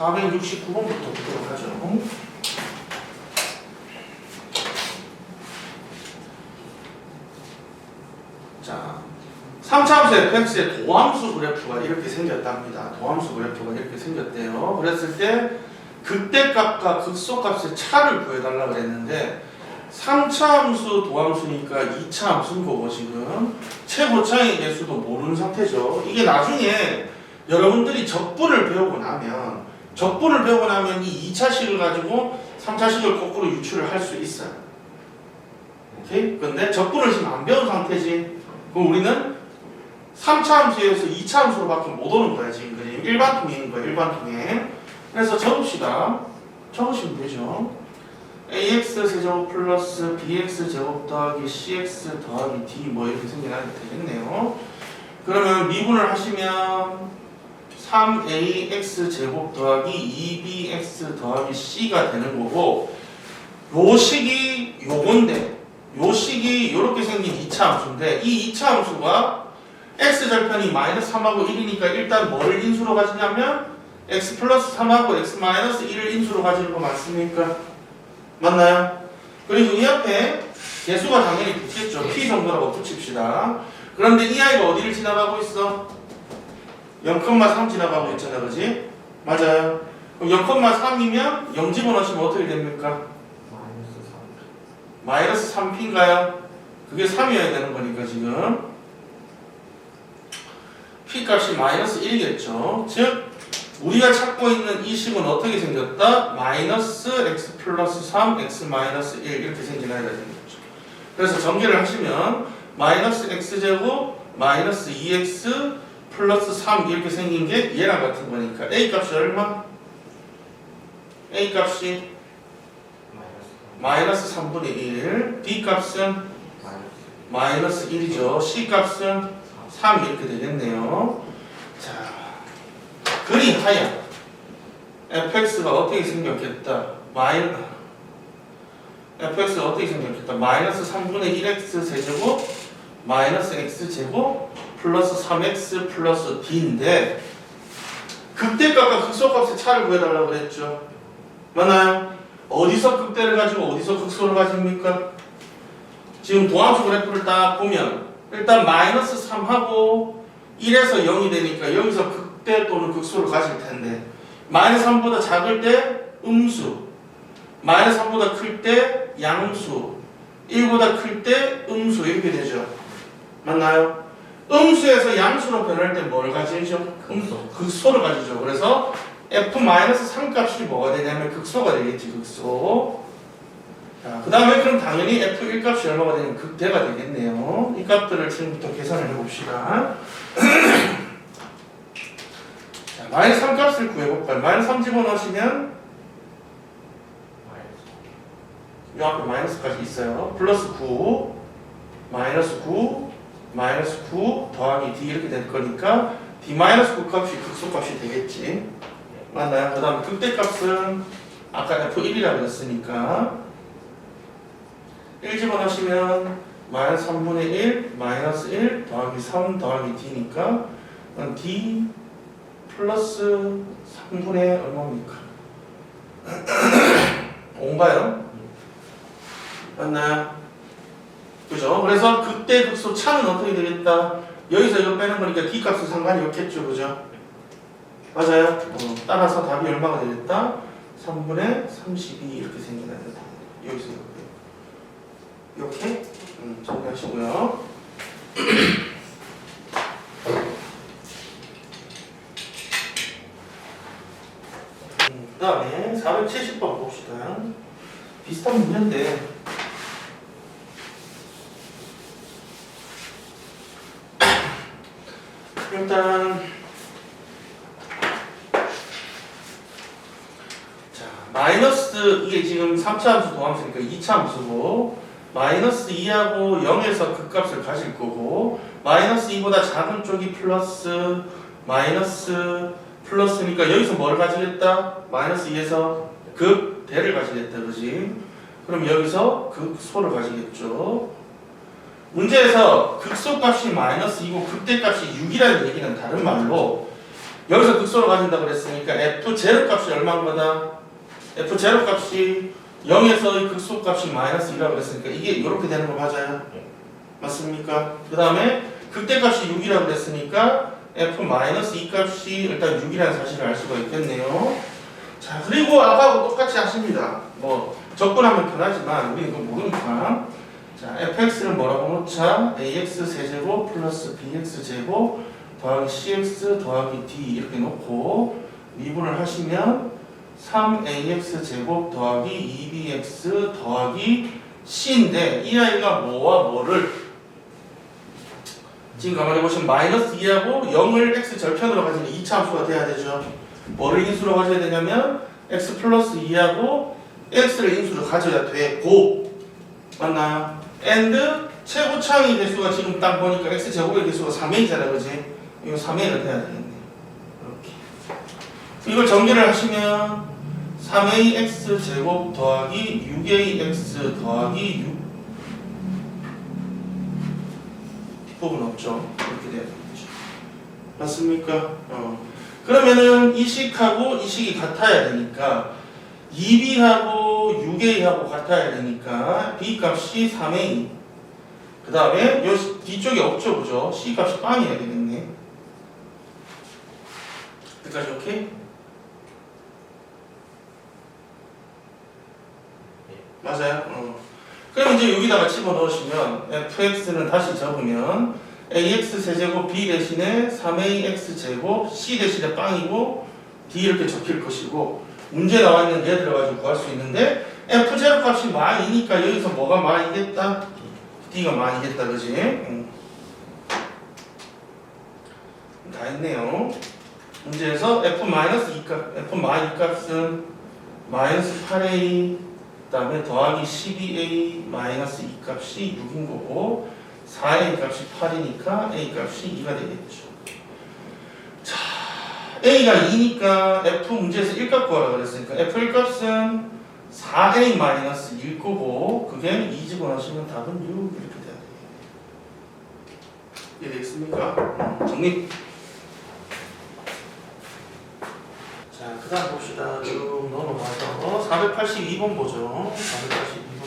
469번부터 보도록 하죠. 자, 3차함수 fx의 도함수 그래프가 이렇게 생겼답니다. 도함수 그래프가 이렇게 생겼대요. 그랬을 때 극대값과 극소값의 차를 구해달라고 그랬는데 3차함수 도함수니까 2차함수인 거고 지금 최고차의 개수도 모르는 상태죠. 이게 나중에 여러분들이 적분을 배우고 나면 이 2차식을 가지고 3차식을 거꾸로 유출을 할 수 있어요. 오케이? 근데 적분을 지금 안 배운 상태지. 그럼 우리는 3차 함수에서 2차 함수로 밖에 못 오는 거야 지금 그림. 일반 통행인 거야 일반 통행. 그래서 적읍시다. 적으시면 되죠. ax 세제곱 플러스 bx 제곱 더하기 cx 더하기 d 뭐 이렇게 생겨나게 되겠네요. 그러면 미분을 하시면 3ax 제곱 더하기 2bx 더하기 c가 되는 거고 요 식이 요건데 요 식이 요렇게 생긴 2차 함수인데 이 2차 함수가 x절편이 마이너스 3하고 1이니까 일단 뭐를 인수로 가지냐면 x 플러스 3하고 x 마이너스 1을 인수로 가지는 거 맞습니까? 맞나요? 그리고 이 앞에 개수가 당연히 붙겠죠. p 정도라고 붙입시다. 그런데 이 아이가 어디를 지나가고 있어? 0,3 지나가고 있잖아, 그지? 맞아요. 그럼 0,3이면 0 집어넣으시면 어떻게 됩니까? 마이너스 3p인가요? 그게 3이어야 되는 거니까 지금 p 값이 마이너스 1겠죠. 즉 우리가 찾고 있는 이 식은 어떻게 생겼다? 마이너스 x 플러스 3 x 마이너스 1 이렇게 생겨나야 되는 거죠. 그래서 전개를 하시면 마이너스 x제곱 마이너스 2x 플러스 3 이렇게 생긴 게 얘랑 같은 거니까 a 값이 얼마? a 값이 마이너스 3분의 1, b 값은 마이너스 1이죠. c 값은 3 이렇게 되겠네요. 자, 그리하여 fx가 어떻게 생겼겠다? fx가 어떻게 생겼겠다? 마이너스 3분의 1x 세제곱 마이너스 x제곱 플러스 3x 플러스 d인데 극대값과 극소값의 차를 구해달라고 그랬죠. 맞나요? 어디서 극대를 가지고 어디서 극소를 가집니까? 지금 도함수 그래프를 딱 보면 일단 마이너스 3하고 1에서 0이 되니까 여기서 극대 또는 극소를 가질 텐데 마이너스 3보다 작을 때 음수, 마이너스 3보다 클 때 양수, 1보다 클 때 음수 이렇게 되죠. 맞나요? 음수에서 양수로 변할 때 뭘 가지죠? 극소를 가지죠. 그래서 f-3 값이 뭐가 되냐면 극소가 되겠지. 극소. 그 다음에 그럼 당연히 f1 값이 얼마가 되냐면 극대가 되겠네요. 이 값들을 지금부터 계산을 해봅시다. 자, 마이너스 3 값을 구해볼까요? 마이너스 3 집어넣으시면 이 앞에 마이너스까지 있어요. 플러스 9 마이너스 9 마이너스 9 더하기 d 이렇게 될 거니까 d 마이너스 9 값이 극소값이 되겠지. 맞나요? 그 다음 극대값은 아까 f1이라고 했으니까 1 집어넣으시면 마이너스 3분의 1 마이너스 1 더하기 3 더하기 d니까 d 플러스 3분의 얼마입니까? 5인가요? 맞나요? 그죠? 그래서 극대 극소 차는 어떻게 되겠다? 여기서 이거 빼는 거니까 d 값은 상관이 없겠죠, 그죠? 맞아요? 따라서 답이 얼마가 되겠다? 3분의 32 이렇게 생겨나야 된다. 여기서 이렇게 정리하시고요. 그 다음에 470번 봅시다. 비슷한 문제인데 일단 자 마이너스 이게 지금 3차 함수 도함수니까 2차 함수고 마이너스 2하고 0에서 극값을 가질 거고 마이너스 2보다 작은 쪽이 플러스 마이너스 플러스니까 여기서 뭘 가지겠다? 마이너스 2에서 극대를 가지겠다. 그지? 그럼 여기서 극소를 가지겠죠. 문제에서 극소값이 마이너스 2고 극대값이 6이라는 얘기는 다른 말로 여기서 극소로 가진다 그랬으니까 f0 값이 얼마인 거다? f0 값이 0에서 극소 값이 마이너스 1이라고 그랬으니까 이게 이렇게 되는 거 맞아요? 맞습니까? 그 다음에 극대값이 6이라고 그랬으니까 f-2 값이 일단 6이라는 사실을 알 수가 있겠네요. 자, 그리고 아까하고 똑같이 하십니다. 뭐 접근하면 편하지만 우리는 그거 모르니까. 자, fx를 뭐라고 놓자? ax 세제곱 플러스 bx 제곱 더하기 cx 더하기 d 이렇게 놓고 미분을 하시면 3ax 제곱 더하기 2bx 더하기 c인데 이 아이가 뭐와 뭐를 지금 가만히 보시면 마이너스 2하고 0을 x 절편으로 가지는 2차 함수가 돼야 되죠. 뭐를 인수로 가져야 되냐면 x 플러스 2하고 x를 인수로 가져야 되고 맞나요? and 최고창의 개수가 지금 딱 보니까 x 제곱의 개수가 3a잖아 그지? 이거 3a가 돼야 되겠네. 이렇게 이걸 정리를 하시면 3ax 제곱 더하기 6ax 더하기 6 뒷부분 없죠. 이렇게 돼야 되겠죠. 맞습니까? 그러면은 이 식하고 이 식이 같아야 되니까 2b하고 6a하고 같아야 되니까 b 값이 3a 그 다음에 요 뒤쪽에 없죠 그죠? c 값이 빵이어야 되겠네. 여기까지 오케이? 맞아요? 그럼 이제 여기다가 집어넣으시면 fx는 다시 적으면 ax 세제곱 b 대신에 3ax 제곱 c 대신에 빵이고 d 이렇게 적힐 것이고 문제 나와 있는 얘들을 가지고 구할 수 있는데 f0 값이 만이니까 여기서 뭐가 만이겠다? d가 만이겠다 그지? 다 했네요. 문제에서 f-2 값, f-2 값은 마이너스 8a 그 다음에 더하기 12a 마이너스 2 값이 6인 거고 4a 값이 8이니까 a 값이 2가 되겠죠. 자, a가 2니까 f 문제에서 1값 구하라 그랬으니까 f 1값은 4a 마이너스 1 거고 그게 2 집어넣으시면 답은 6 이렇게 돼야 돼요. 이해되겠습니까? 정리. 자, 그 다음 봅시다. 쭉 넘어가서 482번 보죠. 482번.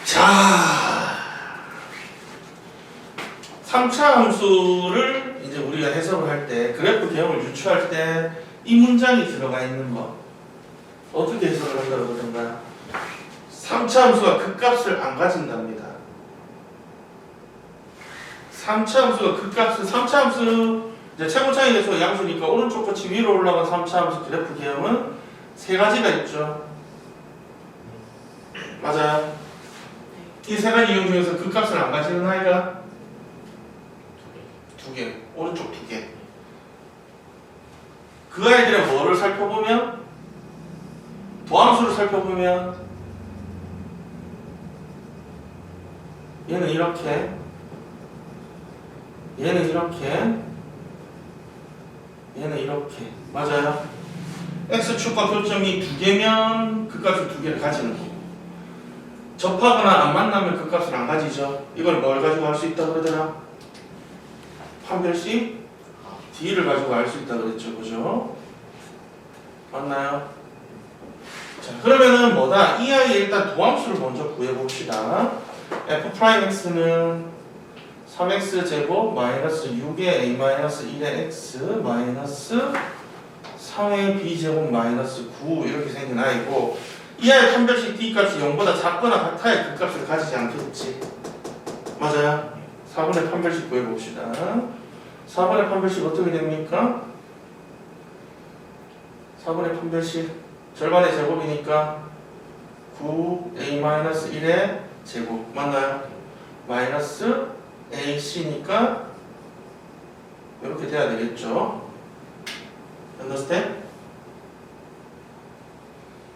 자, 3차 함수를 이제 우리가 해석을 할 때, 그래프 개형을 유추할 때 이 문장이 들어가 있는 거 어떻게 해석을 한다고 그러던가요? 3차 함수가 극값을 안 가진답니다. 3차 함수가 극값을 3차 함수 이제 최고차의 개수가 양수니까 오른쪽 끝이 위로 올라간 3차 함수 그래프 개형은 세 가지가 있죠. 맞아요. 이 세 가지 이용 중에서 극값을 안 가지는 아이가 두 개. 오른쪽 두 개. 그 아이들의 뭐를 살펴보면 도함수를 살펴보면 얘는 이렇게 얘는 이렇게 얘는 이렇게 맞아요. x축과 교점이 두 개면 극값을 두 개를 가지는 거고 접하거나 안 만나면 극값을 안 가지죠. 이걸 뭘 가지고 알 수 있다고 그러더라? 판별식 d를 가지고 알 수 있다고 그랬죠. 그죠? 맞나요? 자, 그러면은 뭐다? 이 아이의 일단 도함수를 먼저 구해봅시다. f'x는 3x 제곱 마이너스 6의 a 마이너스 1의 x 마이너스 3의 b 제곱 마이너스 9 이렇게 생긴 아이고 이 아이 판별식 d 값이 0보다 작거나 같아야 그 값을 가지지 않겠지. 맞아요? 4번의 판별식 구해봅시다. 4번의 판별식 어떻게 됩니까? 4번의 판별식 절반의 제곱이니까 9a-1의 제곱 맞나요? 마이너스 ac니까 이렇게 돼야 되겠죠. understand?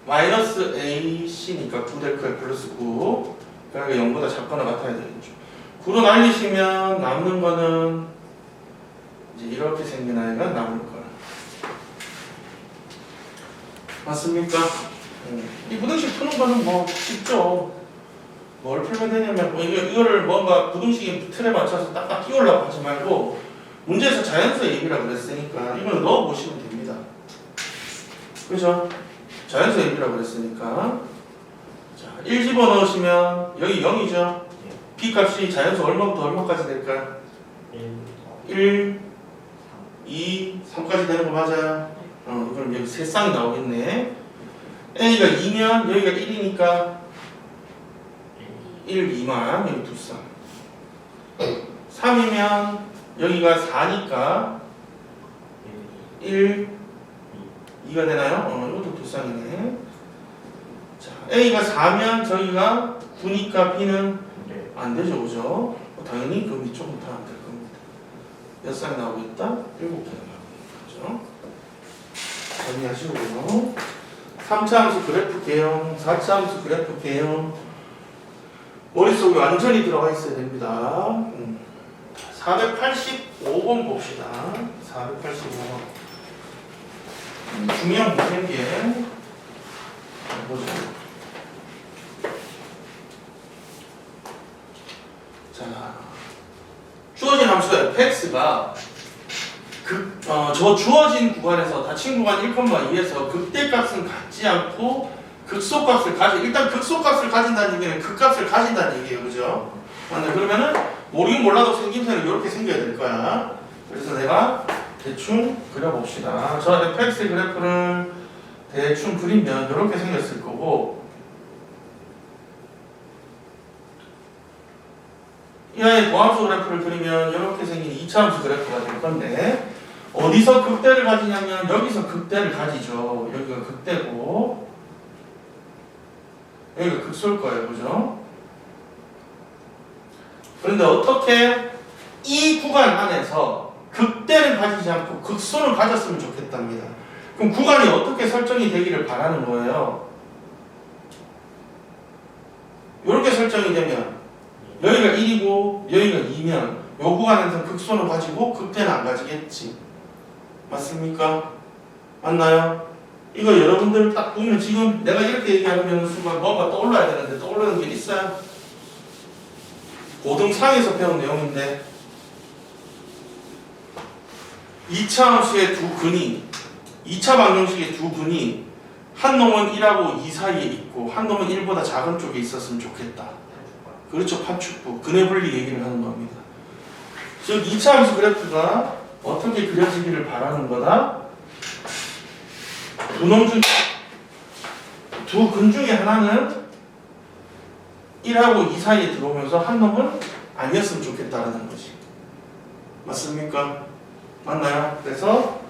마이너스 ac니까 9 될 거예요. 플러스 9 그러니까 0보다 작거나 같아야 되겠죠. 9로 날리시면 남는 거는 이제 이렇게 생긴 아이가 남을 거예요. 맞습니까? 이 부등식 푸는 거는 뭐 쉽죠. 뭘 풀면 되냐면 뭐 이거를 뭔가 부등식 틀에 맞춰서 딱딱 끼우려고 하지 말고 문제에서 자연수의 얘기라고 그랬으니까 이걸 넣어보시면 됩니다. 그죠? 자연수의 얘기라고 그랬으니까 자, 1 집어넣으시면 여기 0이죠. B값이 자연수 얼마부터 얼마까지 될까요? 1, 2, 3까지 되는 거 맞아요? 그럼 여기 세 쌍이 나오겠네. A가 2면 여기가 1이니까 1, 2만 여기 두 쌍. 3이면 여기가 4니까 1, 2가 되나요? 이것도 두 쌍이네. 자, A가 4면 저기가 9니까 B는 안 되죠, 그죠? 당연히 그 위쪽은 다 안 될 겁니다. 몇 쌍이 나오겠다? 7개가 나오겠죠. 정리하시고요. 3차 함수 그래프 개형, 4차 함수 그래프 개형. 머릿속에 완전히 들어가 있어야 됩니다. 485번 봅시다. 485번. 중요한 문제인 게 보죠. 자, 주어진 함수 fx가 저 주어진 구간에서 닫힌 구간 1,2에서 극대값은 갖지 않고 극소값을 일단 극소값을 가진다는 얘기는 극값을 가진다는 얘기예요, 그죠? 그러면은 모르긴 몰라도 생김새는 이렇게 생겨야 될 거야. 그래서 내가 대충 그려봅시다. 저 fx의 그래프를 대충 그리면 이렇게 생겼을 거고, 이 아이의 도함수 그래프를 그리면 이렇게 생긴 2차 함수 그래프가 될 건데, 어디서 극대를 가지냐면 여기서 극대를 가지죠. 여기가 극대고 여기가 극소일 거예요, 그죠? 그런데 어떻게 이 구간 안에서 극대를 가지지 않고 극소를 가졌으면 좋겠답니다. 그럼 구간이 어떻게 설정이 되기를 바라는 거예요? 이렇게 설정이 되면 여기가 1이고 여기가 2면 이 구간에서 극소는 가지고 극대는 안 가지겠지. 맞습니까? 맞나요? 이거 여러분들 딱 보면 지금 내가 이렇게 얘기하는 순간 뭔가 떠올라야 되는데 떠오르는 게 있어요? 고등상에서 배운 내용인데 2차 함수의 두 근이 2차 방정식의 두 근이 한 놈은 1하고 2 사이에 있고 한 놈은 1보다 작은 쪽에 있었으면 좋겠다. 그렇죠. 파축부 근의 분리 얘기를 하는 겁니다. 즉 2차 함수 그래프가 어떻게 그려지기를 바라는 거다? 두 근 중에 하나는 1하고 2 사이에 들어오면서 한 놈은 아니었으면 좋겠다라는 거지. 맞습니까? 맞나요? 그래서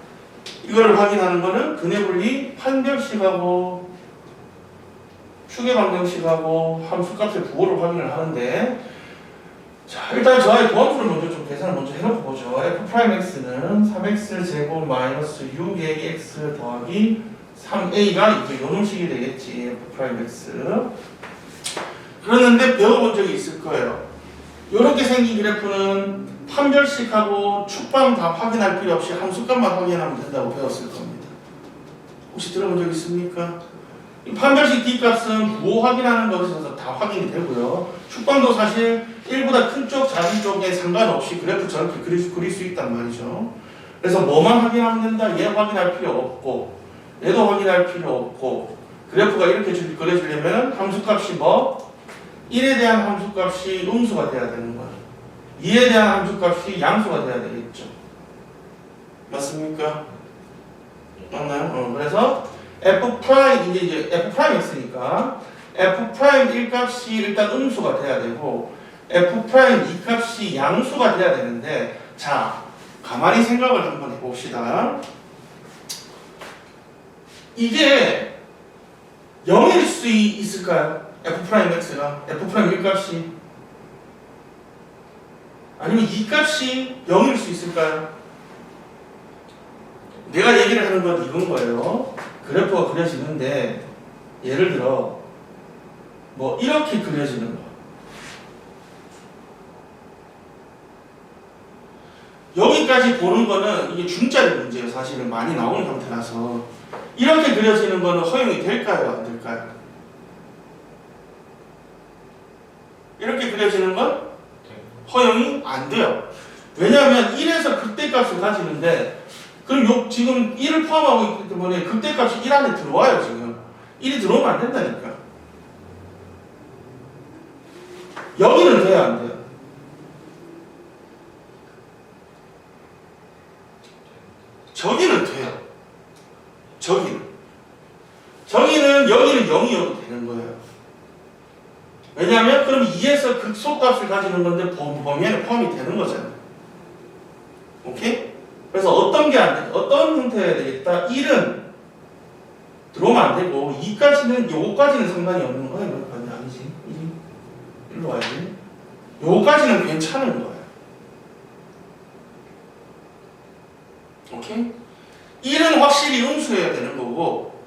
이거를 확인하는 거는 근의 분리 판별식하고 추계 방정식하고 함수값의 부호를 확인을 하는데, 자, 일단 저의 도함수를 먼저 좀 계산을 먼저 해놓고 보죠. f'x는 3x 제곱 마이너스 6ax 더하기 3a가 이제 요놈식이 되겠지. f'x. 그러는데 배워본 적이 있을 거예요. 이렇게 생긴 그래프는 판별식하고 축방 다 확인할 필요 없이 함수값만 확인하면 된다고 배웠을 겁니다. 혹시 들어본 적 있습니까? 이 판별식 D값은 부호 확인하는 것에서 다 확인이 되고요. 축방도 사실 1보다 큰 쪽, 작은 쪽에 상관없이 그래프 저렇게 그릴 수 있단 말이죠. 그래서 뭐만 확인하면 된다? 얘 확인할 필요 없고 얘도 확인할 필요 없고, 그래프가 이렇게 그려지려면 함수값이 뭐? 1에 대한 함수값이 음수가 돼야 되는 거야. 2에 대한 함수값이 양수가 돼야 되겠죠. 맞습니까? 맞나요? 그래서 F' 이제 F'x니까 F' 1값이 일단 음수가 돼야 되고 F' 2값이 양수가 돼야 되는데, 자, 가만히 생각을 한번 해봅시다. 이게 0일 수 있을까요? F'x가 F' 1값이 아니면 2값이 0일 수 있을까요? 내가 얘기를 하는 건 이건 거예요. 그래프가 그려지는데 예를 들어 뭐 이렇게 그려지는 거, 여기 여기까지 보는 거는 이게 중짜리 문제예요. 사실은 많이 나오는 형태라서 이렇게 그려지는 거는 허용이 될까요? 안 될까요? 이렇게 그려지는 건 허용이 안 돼요. 왜냐하면 1에서 극대값을 가지는데 그럼 지금 1을 포함하고 있기 때문에 극대값이 1 안에 들어와요. 지금 1이 들어오면 안 된다니까. 여기는 돼야 안 돼요? 저기는 돼요. 저기는 여기는 0이어도 되는 거예요. 왜냐하면 그럼 2에서 극소값을 가지는 건데 범위 안에 포함이 되는 거잖아요. 오케이? 그래서 어떤 게 안 돼? 어떤 형태여야 되겠다? 1은 들어오면 안 되고 2까지는 요거까지는 상관이 없는 거예요. 아니지. 1이 일로 와야지. 요거까지는 괜찮은 거예요. 오케이? 1은 확실히 음수여야 되는 거고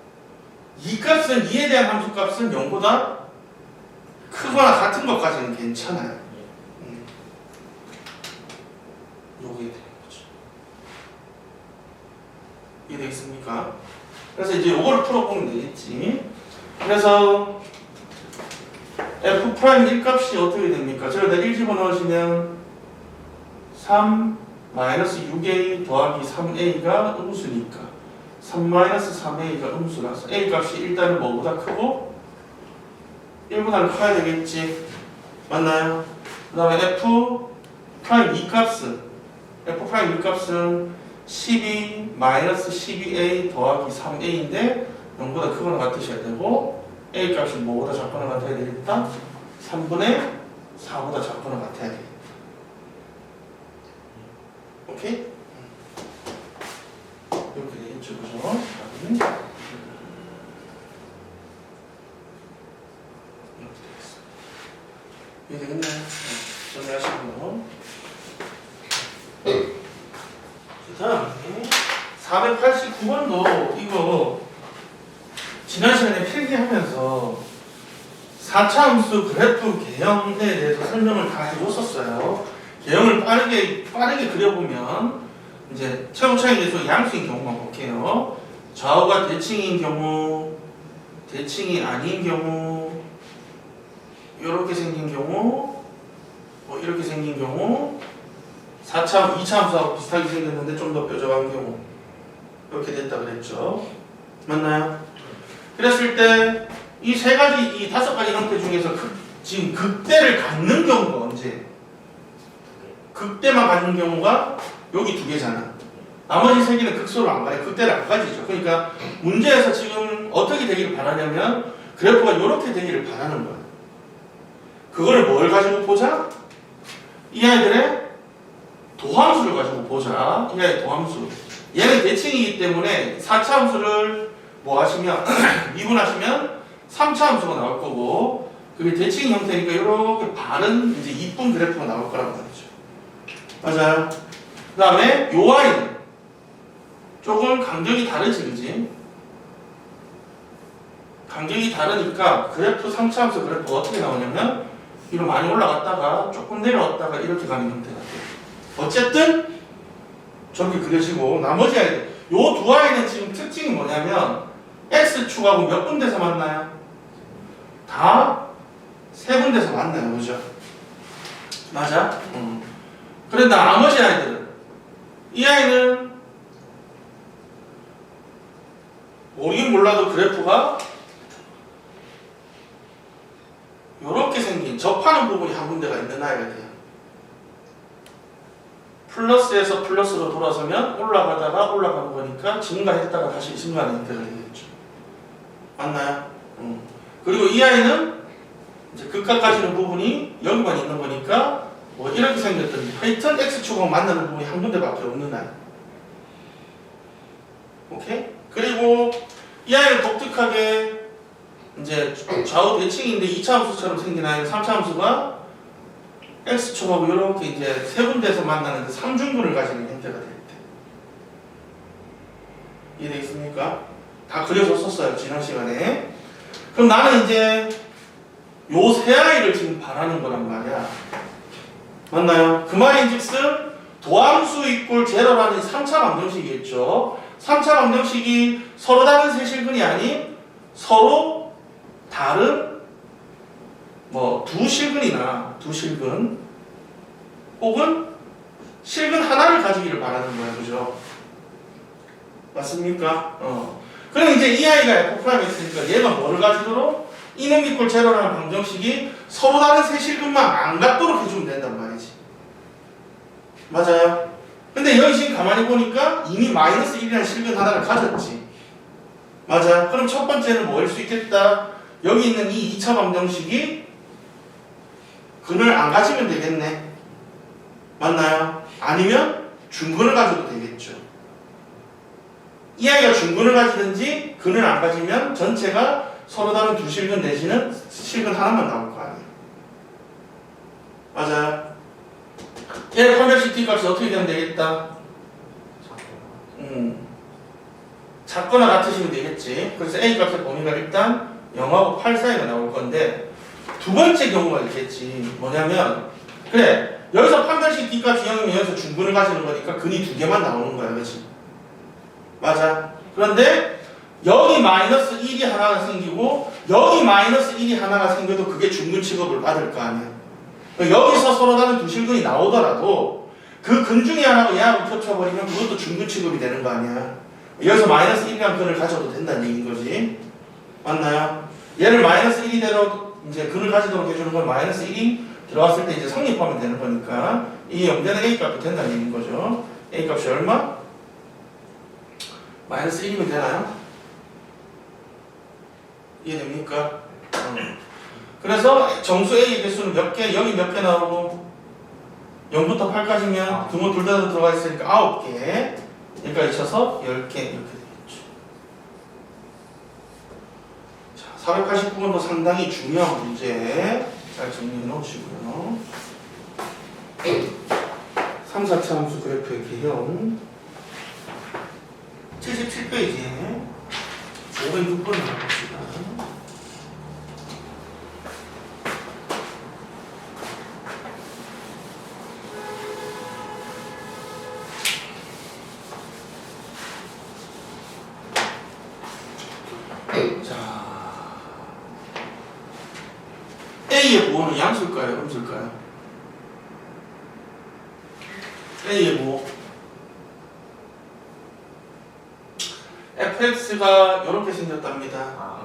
2값은 2에 대한 함수값은 0보다 크거나 같은 것까지는 괜찮아요. 요게 되는 거죠. 이해되겠습니까? 그래서 이제 요거를 풀어보면 되겠지. 그래서 f' 1값이 어떻게 됩니까? 저기다 1 집어넣으시면 3 6a 더하기 3a가 음수니까 3 3a가 음수라서 a 값이 일단은 뭐보다 크고 1보다는 커야 되겠지. 맞나요? 그 다음에 f'2값은 12 12a 더하기 3a인데 0보다 크거나 같으셔야 되고 a 값이 뭐보다 작거나 같아야 되겠다? 3분의 4보다 작거나 같아야 되겠다. 오케이? 이렇게 되겠죠, 그죠? 이렇게 되겠습니다. 이해되겠나요? 정리하시고요. 그 다음에 489번도 이거 지난 시간에 필기하면서 4차 함수 그래프 개형에 대해서 설명을 다 해줬었어요. 개형을 빠르게 그려보면 이제 차용차에 대해서 양수인 경우만 볼게요. 좌우가 대칭인 경우, 대칭이 아닌 경우, 이렇게 생긴 경우, 이렇게 생긴 경우, 4차, 2차 함수하고 비슷하게 생겼는데 좀 더 뾰족한 경우 이렇게 됐다 그랬죠. 맞나요? 그랬을 때 이 세 가지, 이 5가지 형태 중에서 지금 극대를 갖는 경우가 언제? 극대만 갖는 경우가 여기 2개잖아. 나머지 3개는 극소를 안 가요. 극대를 안 가지죠. 그러니까 문제에서 지금 어떻게 되기를 바라냐면 그래프가 이렇게 되기를 바라는 거야. 그거를 뭘 가지고 보자? 이 아이들의 도함수를 가지고 보자. 이 아이의 도함수. 얘는 대칭이기 때문에 4차 함수를 뭐 하시면 미분하시면 3차 함수가 나올 거고 그게 대칭 형태니까 이렇게 바른 이제 이쁜 그래프가 나올 거란 말이죠. 맞아요. 그 다음에 요 아이는 조금 간격이 다르지, 그지? 간격이 다르니까 그래프 3차 함수 그래프가 어떻게 나오냐면 위로 많이 올라갔다가 조금 내려왔다가 이렇게 가는 형태가 돼요. 어쨌든 저렇게 그려지고 나머지 아이들 요 두 아이는 지금 특징이 뭐냐면 X축하고 몇 군데서 만나요? 다 세 군데서 만나요. 그죠? 맞아? 그런데 나머지 아이들은 이 아이는 모르긴 몰라도 그래프가 이렇게 생긴 접하는 부분이 한 군데가 있는 아이가 돼요. 플러스에서 플러스로 돌아서면 올라가다가 올라가는 거니까 증가했다가 다시 증가하는 형태가 되겠죠. 맞나요? 그리고 이 아이는 이제 극각 가지는 부분이 여기만 있는 거니까 뭐 이렇게 생겼던지 하여튼 X축하고 만나는 부분이 한 군데밖에 없는 아이. 오케이? 그리고 이 아이는 독특하게 이제 좌우 대칭인데 2차 함수처럼 생긴 아이는 3차 함수가 X축하고 이렇게 이제 세 군데에서 만나는 그 삼중근을 가지는 형태가 될 때. 이해되겠습니까? 다 그려줬었어요, 지난 시간에. 그럼 나는 이제 요 세 아이를 지금 바라는 거란 말이야. 맞나요? 그 말인즉슨 도함수 이꼴 제로라는 3차 방정식이겠죠. 3차 방정식이 서로 다른 세 실근이 아닌 서로 다른 뭐 두 실근이나 두 실근 혹은 실근 하나를 가지기를 바라는 거야. 그죠? 맞습니까? 그럼 이제 이 아이가 F'X니까 얘가 뭐를 가지도록? 이놈 이꼴 제로라는 방정식이 서로 다른 세 실근만 안 갖도록 해주면 된단 말이지. 맞아요? 근데 여기 지금 가만히 보니까 이미 마이너스 1이라는 실근 하나를 가졌지. 맞아요? 그럼 첫 번째는 뭐일 수 있겠다? 여기 있는 이 2차 방정식이 근을 안 가지면 되겠네. 맞나요? 아니면 중근을 가져도 되겠죠. 이 아이가 중근을 가지든지 근을 안 가지면 전체가 서로 다른 두 실근 내지는 실근 하나만 나올 거 아니에요. 맞아요? 얘 판별식 T값이 어떻게 되면 되겠다? 작거나 같으시면 되겠지. 그래서 A값의 범위가 일단 0하고 8 사이가 나올 건데 두 번째 경우가 있겠지. 뭐냐면 그래 여기서 판별식 T값이 0이면 여기서 중근을 가지는 거니까 근이 두 개만 나오는 거야. 그렇지? 맞아. 그런데 여기 마이너스 1이 하나가 생기고 여기 마이너스 1이 하나가 생겨도 그게 중근 취급을 받을 거 아니야. 여기서 서로 다른 두 실근이 나오더라도 그 근 중에 하나가 얘하고 겹쳐버리면 그것도 중근 취급이 되는 거 아니야. 여기서 마이너스 1이라는 근을 가져도 된다는 얘기인 거지. 맞나요? 얘를 마이너스 1이대로 이제 근을 가지도록 해주는 건 마이너스 1이 들어갔을 때 이제 성립하면 되는 거니까 이 염대는 A값도 된다는 얘기인 거죠. A값이 얼마? 마이너스 1이면 되나요? 이해됩니까? 그래서 정수 A의 개수는 몇 개? 여기 몇 개 나오고 0부터 8까지면 등호 둘 다 들어가 있으니까 9개 여기까지 쳐서 10개 이렇게 되겠죠. 자, 489번도 상당히 중요한 문제 잘 정리해 놓으시고요. 3, 4차 함수 그래프의 개형 77페이지에 506번 나와봅시다. A의 부호는 양수일까요? 음수일까요? A의 부호 fx가 이렇게 생겼답니다.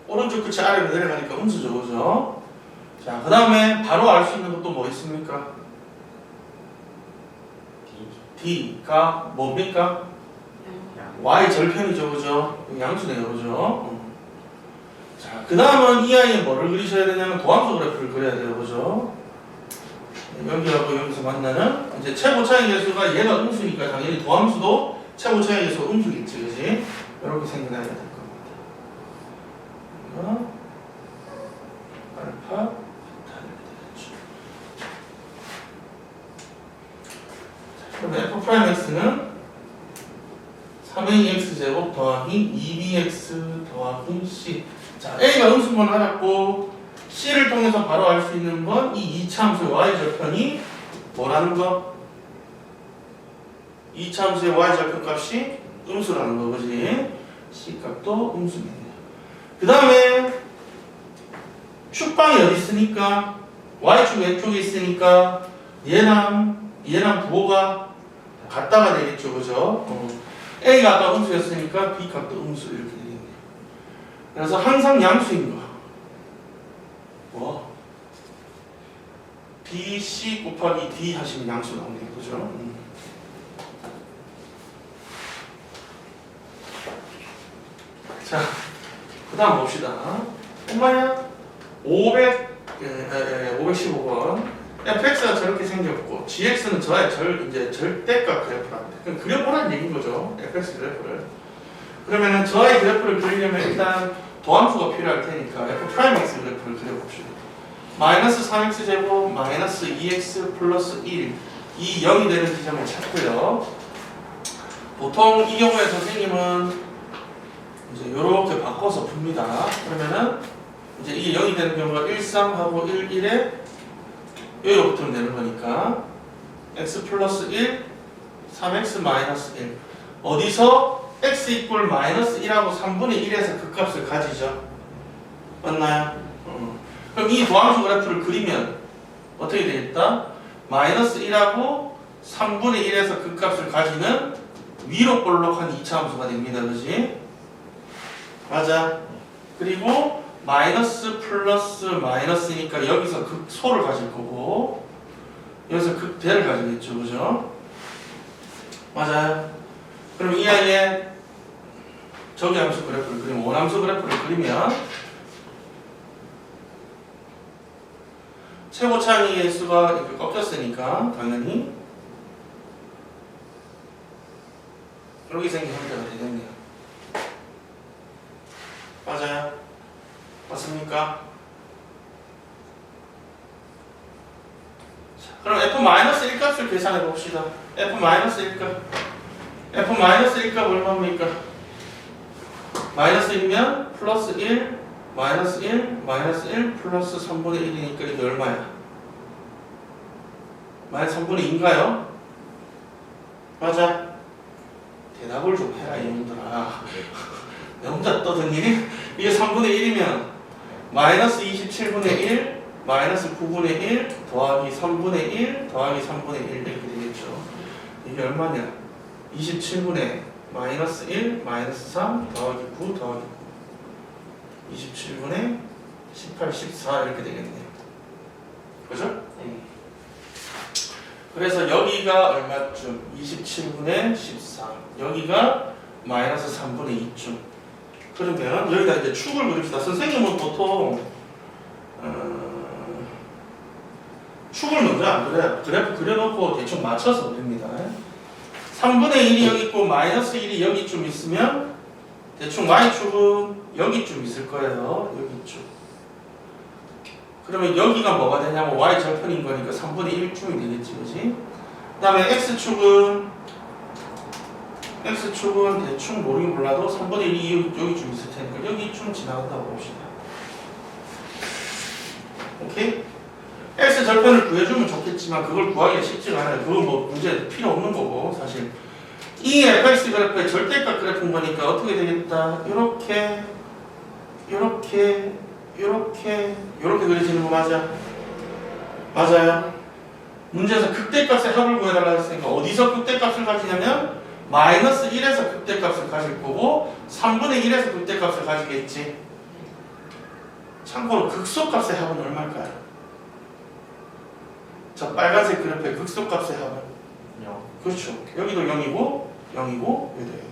오른쪽 끝이 아래로 내려가니까 음수죠. 그죠? 자, 그 다음에 바로 알 수 있는 것도 뭐 있습니까? D가 뭡니까? Y 절편이죠. 그죠? 양수네요. 그죠? 자, 그 다음은 이 아이에 뭐를 그리셔야 되냐면 도함수 그래프를 그려야 돼요. 그죠? 여기하고 여기서 만나는 이제 최고 차이 계수가 얘가 음수니까 당연히 도함수도 최고 차이 계수가 음수겠지. 그지? 이렇게 생겨나야 될 겁니다. 이거 알파, 베타 이렇게 되겠죠. 그럼 f'x는 3ax제곱 더하기 2bx 더하기 c. 자, A가 음수인 건 알았고 C를 통해서 바로 알 수 있는 건 이 2차 함수의 Y절편이 뭐라는 거? 2차 함수의 Y절편 값이 음수라는 거, 그지? C 값도 음수겠네요. 그 다음에 축방이 어디 있으니까 Y축 왼쪽에 있으니까 얘랑 부호가 같다가 되겠죠, 그죠? A가 아까 음수였으니까 B 값도 음수 이렇게 되겠네요. 그래서 항상 양수인 거. 뭐? BC 곱하기 D 하시면 양수 나오네요. 그죠? 자, 그 다음 봅시다. 엄마야, 515번. fx가 저렇게 생겼고, gx는 저의 절대값 그래프랍니다. 그럼 그려보라는 얘기인 거죠. fx 그래프를. 그러면은 저의 그래프를 그리려면 일단 도함수가 필요할 테니까 f'x 그래프를 그려봅시다. 마이너스 3x제곱 마이너스 2x 플러스 1 이 0이 되는 지점을 찾고요. 보통 이 경우에 선생님은 이제 이렇게 바꿔서 풉니다. 그러면은 이제 이게 0이 되는 경우가 1, 3하고 1, 1에 여기로 붙으면 되는 거니까 x 플러스 1, 3x 마이너스 1. 어디서 x 이꼴 마이너스 1하고 3분의 1에서 그 값을 가지죠. 맞나요? 그럼 이 도함수 그래프를 그리면 어떻게 되겠다? 마이너스 1하고 3분의 1에서 그 값을 가지는 위로 볼록한 2차 함수가 됩니다. 그지? 맞아. 그리고 마이너스 플러스 마이너스니까 여기서 극소를 가질 거고 여기서 극대를 가지겠죠. 그죠? 맞아요. 그럼 이 아이의 저기함수 그래프를 그리면 원함수 그래프를 그리면 최고차항의 수가 이렇게 꺾였으니까 당연히 이렇게 생긴 형태가 되겠네요. 맞아요. 맞습니까? 자, 그럼 f-1 값을 계산해 봅시다. f-1 값. f-1 값 얼마입니까? 마이너스 1이면 플러스 1, 마이너스 1, 마이너스 1, 플러스 3분의 1이니까 이게 얼마야? 마이너스 3분의 2인가요? 맞아. 대답을 좀 해라 이놈들아. 내 혼자 떠드니? 이게 3분의 1이면 마이너스 27분의 1, 마이너스 9분의 1 더하기 3분의 1 더하기 3분의 1 이렇게 되겠죠. 이게 얼마냐? 27분의 마이너스 1, 마이너스 3 더하기 9 더하기 9 27분의 18, 14 이렇게 되겠네요. 그죠? 그래서 여기가 얼마쯤? 27분의 13 여기가 마이너스 3분의 2쯤. 그러면 여기다 이제 축을 그립시다. 선생님은 보통 축을 먼저 안 그려요. 그래프 그려놓고 대충 맞춰서 그립니다. 3분의 1이 여기 있고 마이너스 1이 여기쯤 있으면 대충 y축은 여기쯤 있을 거예요. 여기쯤. 그러면 여기가 뭐가 되냐면 y 절편인 거니까 3분의 1쯤이 되겠지, 그지? 그 다음에 x축은 대충 모르긴 몰라도 3분의 1이 여기쯤 있을 테니까 여기쯤 지나간다고 봅시다. 오케이? x 절편을 구해주면 좋겠지만 그걸 구하기가 쉽지가 않아요. 그건 뭐 문제 필요 없는 거고 사실. 이 fx 그래프의 절대값 그래프인 거니까 어떻게 되겠다? 이렇게 그려지는 거 맞아? 맞아요. 문제에서 극대값의 합을 구해달라고 했으니까 어디서 극대값을 가지냐면 마이너스 1에서 극대값을 가질 거고 3분의 1에서 극대값을 가지겠지. 참고로 극소값의 합은 얼마일까요? 저 빨간색 그래프의 극소값의 합은 0. 그렇죠. 여기도 0이고 0이고 여기도 0이고.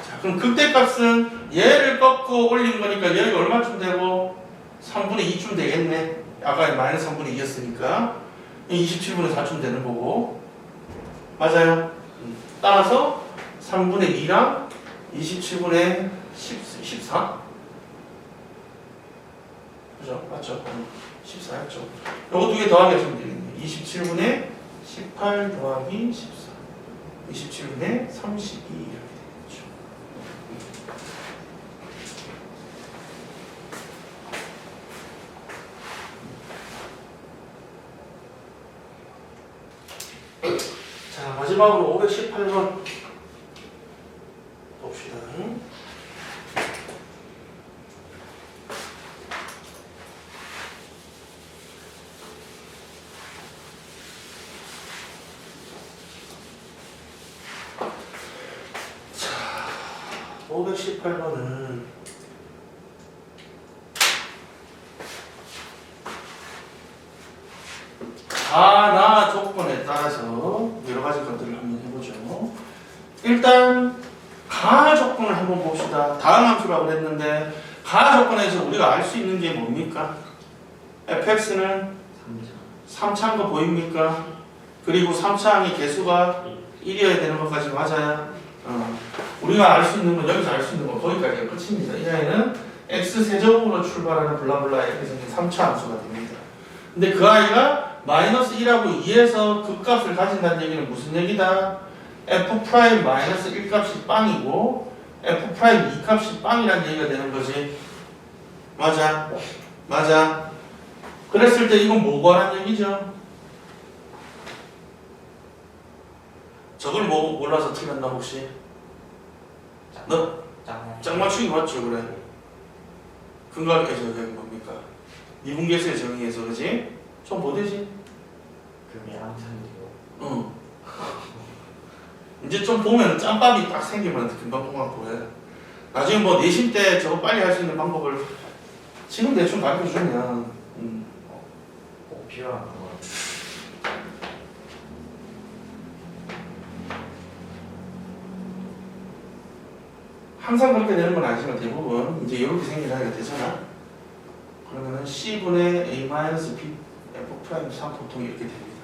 자, 그럼 극대값은 얘를 꺾고 올린 거니까 여기 얼마쯤 되고 3분의 2쯤 되겠네. 아까 마이너스 3분의 2였으니까 27분의 4쯤 되는 거고. 맞아요. 따라서 3분의 2랑 27분의 14? 그죠? 맞죠? 14였죠. 요거 두 개 더하기 하시면 되겠네요. 27분의 18 더하기 14 27분의 32 이렇게 되겠죠. 자, 마지막으로 518번 봅시다. 자, 518번은 가나 조건에 따라서 여러 가지 것들을 한번 해보죠. 일단 가 조건을 한번 봅시다. 다음 함수라고 그랬는데 가 조건에서 우리가 알 수 있는 게 뭡니까? fx는 3차인 거 보입니까? 그리고 3차항의 개수가 1이어야 되는 것까지 맞아요. 우리가 알 수 있는 건 여기서 알 수 있는 건 거기까지가 끝입니다. 이 아이는 x세제곱으로 출발하는 블라블라 이렇게 생긴 3차 함수가 됩니다. 근데 그 아이가 마이너스 1하고 2에서 그 값을 가진다는 얘기는 무슨 얘기다? f' 마이너스 1 값이 빵이고 f' 2 값이 빵이라는 얘기가 되는 거지. 맞아? 맞아. 그랬을 때 이건 뭐 구하라는 얘기죠? 저걸 뭐 몰라서 틀렸나 혹시? 너 짝 맞추기 맞죠 그래? 근각의 저격이 뭡니까? 미분계수의 정의에서 그지? 좀 뭐 되지? 금이 암산이고. 응. 이제 좀 보면 짬밥이 딱 생기면 금방 보여. 나중에 뭐 내신 때 저거 빨리 할 수 있는 방법을 지금 대충 가르쳐 주면 꼭 필요한 거. 항상 그렇게 되는 건 아니지만 대부분 이제 이렇게 생기게 되잖아. 그러면은 C분의 A-B F'3 보통 이렇게 됩니다.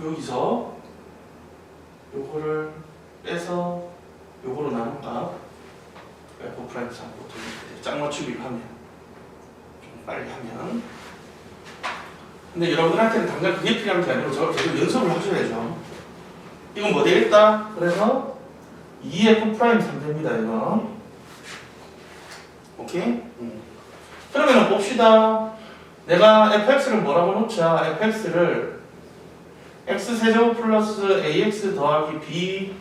여기서 요거를 빼서 요거로 나눈 값 F'3 보통 이렇게 돼요. 짝 맞추기를 하면 좀 빨리 하면. 근데 여러분한테는 당장 그게 필요한 게 아니고 저걸 계속 연습을 하셔야죠. 이건 뭐 되겠다? 그래서 2F'3 됩니다 이거. 오케이? 그러면 봅시다. 내가 fx를 뭐라고 놓자? fx를 x세제곱 플러스 ax 더하기 b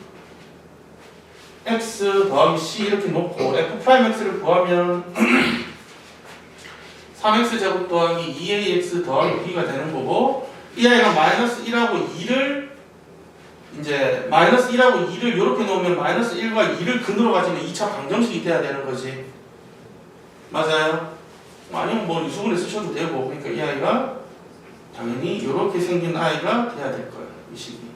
x 더하기 c 이렇게 놓고 f'x를 구하면 3x제곱 더하기 2ax 더하기 b가 되는 거고, 이 아이가 마이너스 1하고 2를 이제 마이너스 1하고 2를 이렇게 놓으면 마이너스 1과 2를 근으로 가지는 2차 방정식이 돼야 되는 거지. 맞아요? 아니면 뭐 유수분해 쓰셔도 되고. 그러니까 이 아이가 당연히 이렇게 생긴 아이가 돼야 될 거예요. 이 식이.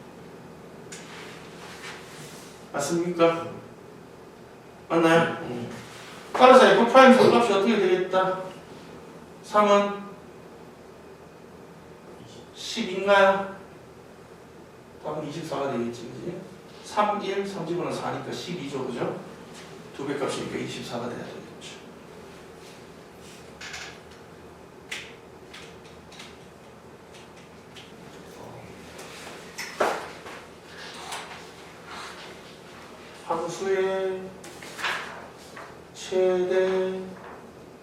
맞습니까? 맞나요? 따라서 F' 정값이 어떻게 되겠다? 3은 10인가요? 답은 24가 되겠지, 그지? 3, 1, 3집어넣으면 4니까 12죠, 그죠? 두 배 값이니까 24가 돼야 되겠죠. 함수의 최대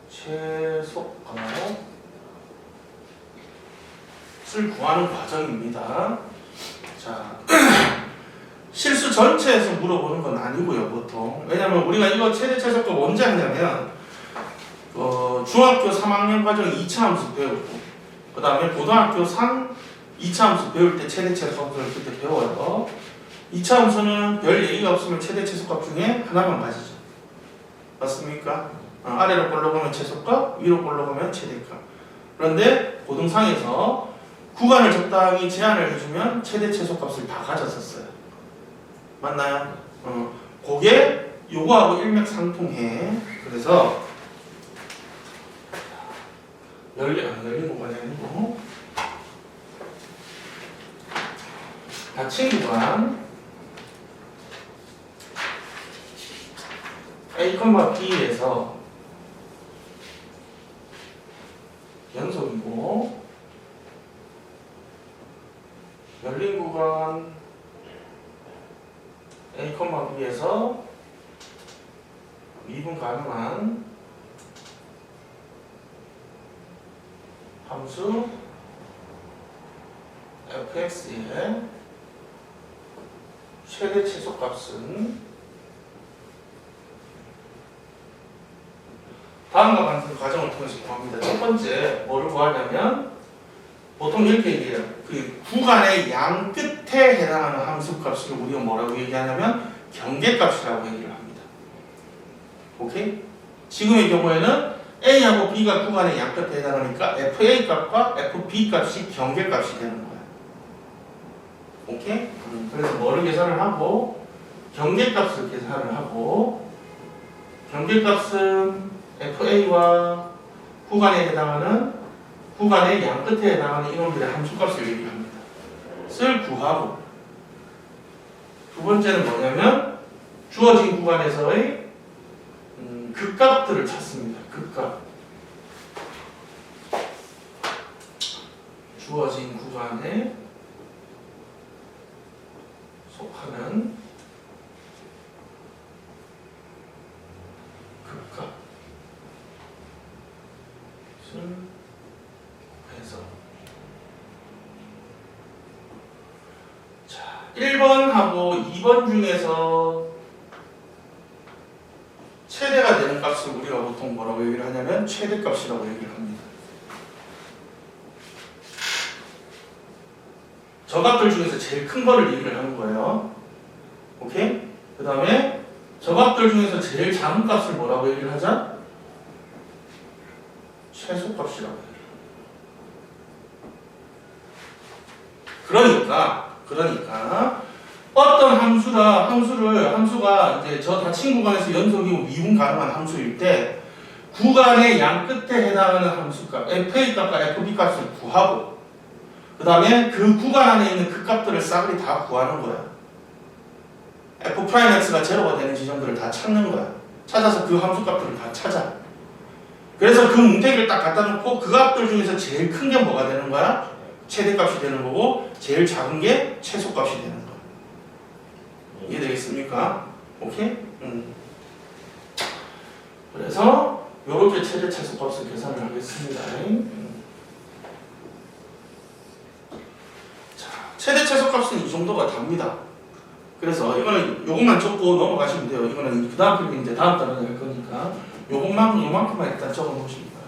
최소값을 구하는 과정입니다. 자, 실수 전체에서 물어보는 건 아니고요, 보통. 왜냐면 우리가 이거 최대 최소값 언제 하냐면 중학교 3학년 과정 2차 함수 배우고, 그 다음에 고등학교 2차 함수 배울 때 최대 최소값을 그때 배워요. 2차 함수는 별 얘기가 없으면 최대 최소값 중에 하나만 가지죠. 맞습니까? 아래로 올라가면 최소값, 위로 올라가면 최대값. 그런데 고등상에서 구간을 적당히 제한을 해주면 최대 최소값을 다 가졌었어요. 맞나요? 그게 요거하고 일맥상통해. 그래서 열린 공간이 아니고 닫힌 구간 A, B에서 연속이고, 열린 구간 A, B에서 미분 가능한 함수 fx의 최대 최소값은 다음과 같은 과정을 통해서 구합니다. 첫 번째 뭐를 구하냐면 보통 이렇게 얘기해요. 그 구간의 양 끝에 해당하는 함수값을 우리가 뭐라고 얘기하냐면 경계값이라고 얘기를 합니다. 오케이? 지금의 경우에는 A하고 B가 구간의 양 끝에 해당하니까 FA 값과 FB 값이 경계값이 되는 거야. 오케이? 그래서 뭐를 계산을 하고 경계값을 계산을 하고, 경계값은 FA와 구간에 해당하는 구간의 양 끝에 해당하는 이놈들의 함수값을 얘기합니다. 쓸 구하고, 두 번째는 뭐냐면 주어진 구간에서의 극값들을 찾습니다. 극값. 주어진 구간에 속하는 극값. 해서 자, 1번하고 2번 중에서 최대가 되는 값을 우리가 보통 뭐라고 얘기를 하냐면 최대값이라고 얘기를 합니다. 저 값들 중에서 제일 큰 거를 얘기를 하는 거예요. 오케이? 그 다음에 저 값들 중에서 제일 작은 값을 뭐라고 얘기를 하자? 최소값이라고 해요. 그러니까 어떤 함수가 이제 저 닫힌 구간에서 연속이고 미분 가능한 함수일 때 구간의 양 끝에 해당하는 함수값 fA 값과 fB 값을 구하고 그 다음에 그 구간 안에 있는 그 값들을 싸그리 다 구하는 거야. f'x가 제로가 되는 지점들을 다 찾는 거야. 찾아서 그 함수 값들을 다 찾아. 그래서 그 뭉태기를 딱 갖다 놓고 그 값들 중에서 제일 큰 게 뭐가 되는 거야? 최대값이 되는 거고 제일 작은 게 최소값이 되는 거야. 이해되겠습니까? 오케이? 그래서 요렇게 최대 최소값을 계산을 하겠습니다. 자, 최대 최소값은 이 정도가 답니다. 그래서 이거는 요것만 적고 넘어가시면 돼요. 이거는 그 다음 필기 이제 다음 달에 할 거니까 요만큼만 일단 적어 놓으십니다.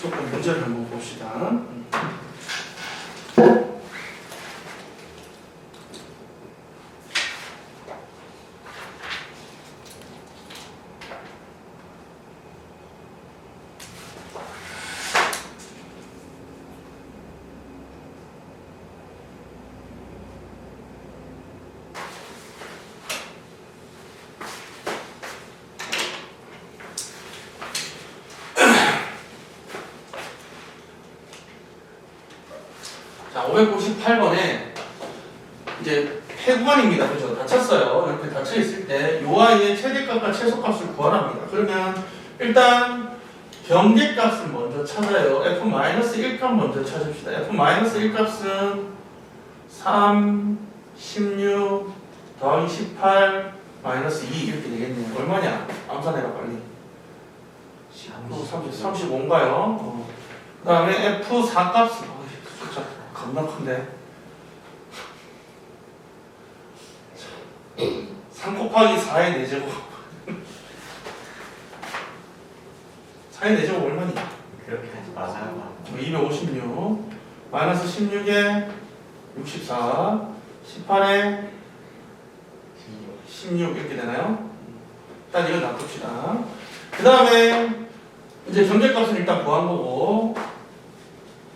조금 문제를 한번 봅시다. 자, 598번에 이제 폐구간입니다. 그죠? 닫혔어요. 이렇게 닫혀 있을 때 요 아이의 최대값과 최소값을 구하랍니다. 그러면 일단 경계값을 먼저 찾아요. f-1값 먼저 찾읍시다. f-1값은 3, 16, 더하기 18, 마이너스 2 이렇게 되겠네요. 얼마냐? 암산해라 빨리. 35인가요? 그 다음에 f4값은 숫자 겁나 큰데 3 곱하기 4의 4제곱 4의 4제곱 얼마니? 그렇게 하지 마세요. 256 마이너스 16에 64 18에 16 이렇게 되나요? 일단 이건 놔둡시다. 그 다음에 이제 경계값은 일단 구한 거고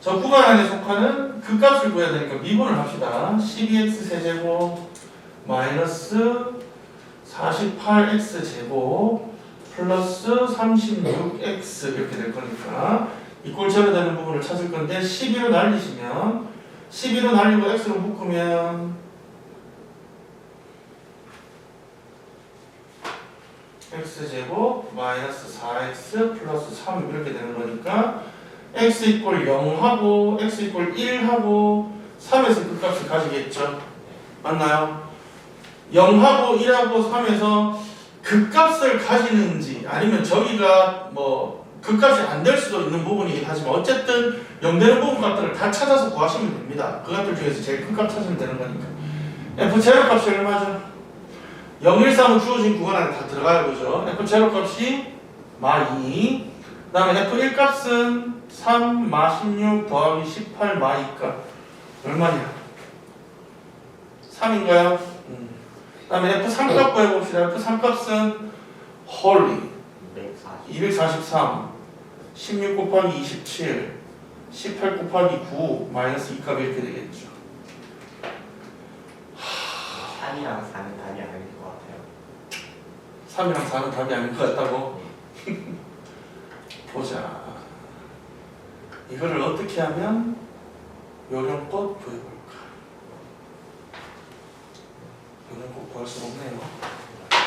저 구간 안에 속하는 그 값을 구해야 되니까 미분을 합시다. 12x 세제곱 마이너스 48x 제곱 플러스 36x 이렇게 될 거니까 이꼴 제로 되는 부분을 찾을 건데 12로 날리시면 12로 날리고 x로 묶으면 x제곱 마이너스 4x 플러스 3 이렇게 되는 거니까 x 이꼴 0하고 x 이꼴 1하고 3에서 그 값을 가지겠죠. 맞나요? 0하고 1하고 3에서 그 값을 가지는지 아니면 저기가 뭐 그 값이 안 될 수도 있는 부분이긴 하지만 어쨌든 0 되는 부분 값들을 다 찾아서 구하시면 됩니다. 그 값들 중에서 제일 큰 값 찾으면 되는 거니까. f 제로 값이 얼마죠? 0, 1, 3은 주어진 구간 안에 다 들어가요. 그죠? f 제로 값이 마2 그 다음에 f1 값은 3 마 16 더하기 18 마 2값 얼마냐? 3인가요? 그 다음에 f3 값 구해봅시다. f3 값은 홀리 243 16 곱하기 27 18 곱하기 9 마이너스 2값 이렇게 되겠죠. 3이랑 4는 답이 아닐 것 같아요. 3이랑 4는 답이 아닌 것 같다고? 보자. 이거를 어떻게 하면 요령껏 구해볼까? 요령껏 구할 수 없네요.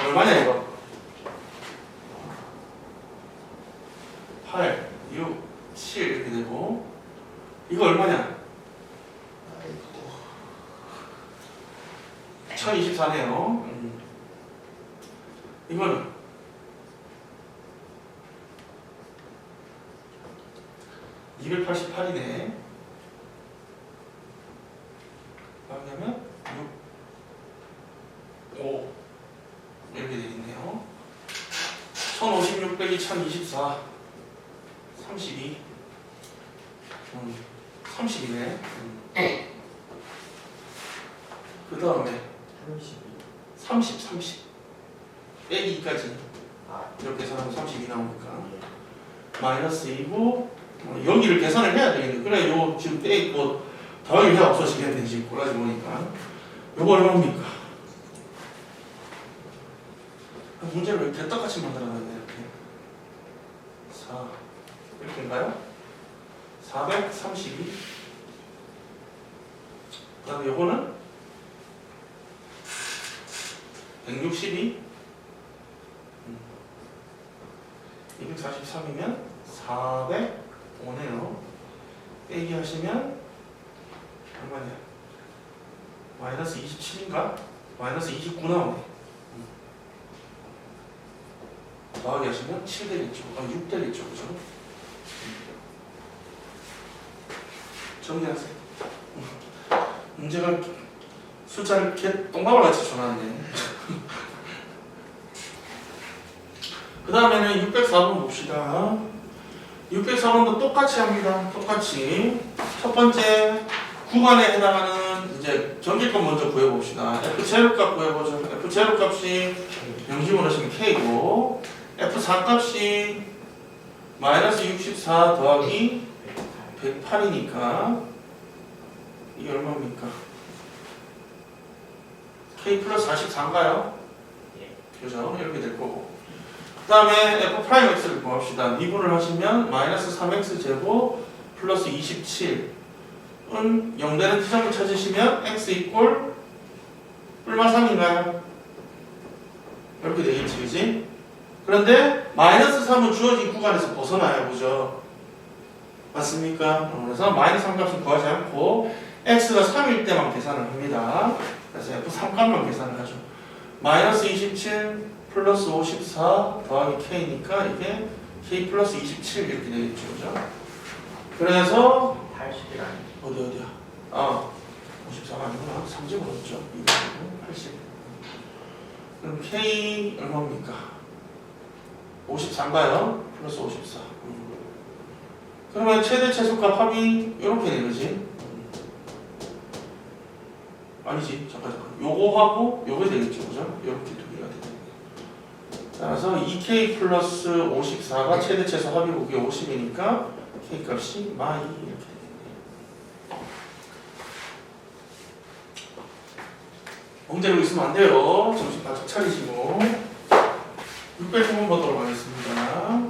얼마냐 이거? 8, 6, 7 이렇게 되고 이거 얼마냐? 1024네요. 이거는 288이네. 그러면 1024 32 32네. 그 다음에 32. 30 빼기 2까지 아, 이렇게 계산하면 32 나오니까 예. 마이너스 2고 여기를 계산을 해야 되겠네. 그래 요 지금 빼고 더하기 해야 없어지겠네. 지금 꼬라지 보니까 요거 얼마입니까? 문제를 이렇게 똑같이 만들어놨네. 이렇게 4 이렇게인가요? 432. 그 다음에 요거는 162. 243이면 405네요. 빼기 하시면 얼마냐? 마이너스 27인가? 마이너스 29 나오네. 더하기 하시면 7 되겠죠. 6 되겠죠. 그죠? 정리하세요. 문제가 숫자를 이렇게 똥방울 같이 줘놨네. 그 다음에는 604번 봅시다. 604번도 똑같이 합니다. 똑같이. 첫 번째 구간에 해당하는 이제 전기값 먼저 구해봅시다. F0 값 구해보죠. F0 값이 명심으로 하시면 K고 F4 값이 마이너스 64 더하기 108이니까 이게 얼마입니까? K 플러스 44인가요? 예. 그죠? 이렇게 될 거고. 그 다음에 F'X를 구합시다. 미분을 하시면 마이너스 3X 제곱 플러스 27은 0 되는 지점을 찾으시면 X 이꼴 뿔마 3인가요? 이렇게 되겠지, 그지? 그런데 마이너스 3은 주어진 구간에서 벗어나야 보죠. 맞습니까? 그래서 마이너스 3 값은 구하지 않고 X가 3일 때만 계산을 합니다. 그래서 F3 값만 계산을 하죠. 마이너스 27 플러스 54 더하기 K니까 이게 K 플러스 27 이렇게 되겠죠. 그죠? 그래서 80이라니. 어디야? 54가 아니구나. 3집 얻었죠. 80. 그럼 K 얼마입니까? 54인가요? 플러스 54. 그러면 최대 최소값 합이 이렇게 되지. 아니지. 잠깐. 요거하고 요거 되겠죠. 그죠? 이렇게 두 개가 되죠. 따라서 2K 플러스 54가 최대 최소 합이고 그게 50이니까 K 값이 마 2 이렇게 되겠네요. 엉대로 있으면 안 돼요. 정신 바짝 차리시고 600번 보도록 하겠습니다. 자,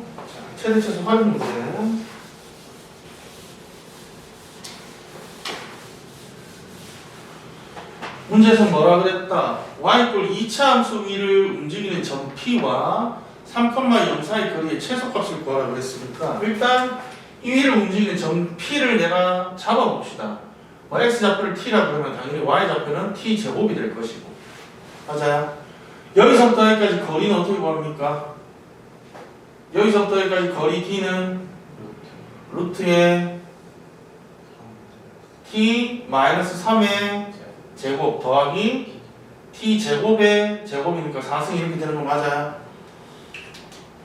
최대 최소 합의 문제. 문제에서 뭐라 그랬다? y = 2차 함수 위를 움직이는 점 P와 3,0 사이 거리의 최소값을 구하라 그랬으니까 일단 이 위를 움직이는 점 P를 내가 잡아봅시다. x좌표를 t라 그러면 당연히 y좌표는 t제곱이 될 것이고 맞아요? 여기서부터 여기까지 거리는 어떻게 구합니까? 여기서부터 여기까지 거리 d는 루트에 t-3의 제곱 더하기 t제곱의 제곱이니까 4승 이렇게 되는 거 맞아요?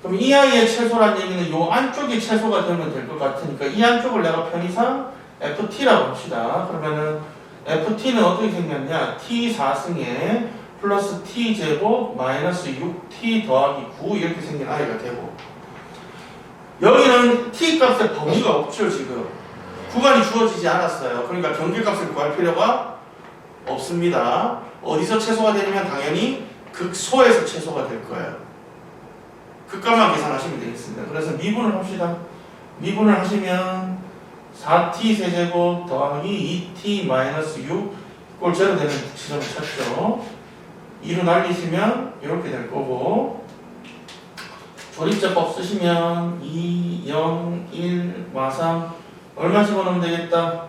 그럼 이 아이의 최소란 얘기는 요 안쪽이 최소가 되면 될 것 같으니까 이 안쪽을 내가 편의상 ft라고 합시다. 그러면은 ft는 어떻게 생겼냐? t 4승에 플러스 t제곱 마이너스 6t 더하기 9 이렇게 생긴 아이가 되고 여기는 t 값의 범위가 없죠. 지금 구간이 주어지지 않았어요. 그러니까 경계값을 구할 필요가 없습니다. 어디서 최소가 되냐면 당연히 극소에서 최소가 될 거예요. 극값만 계산하시면 되겠습니다. 그래서 미분을 합시다. 미분을 하시면 4t 세제곱 더하기 2t 마이너스 6 꼴 제로 되는 지점을 찾죠. 2로 날리시면 이렇게 될 거고 조립제법 쓰시면 2, 0, 1, 마3 얼마 집어넣으면 되겠다?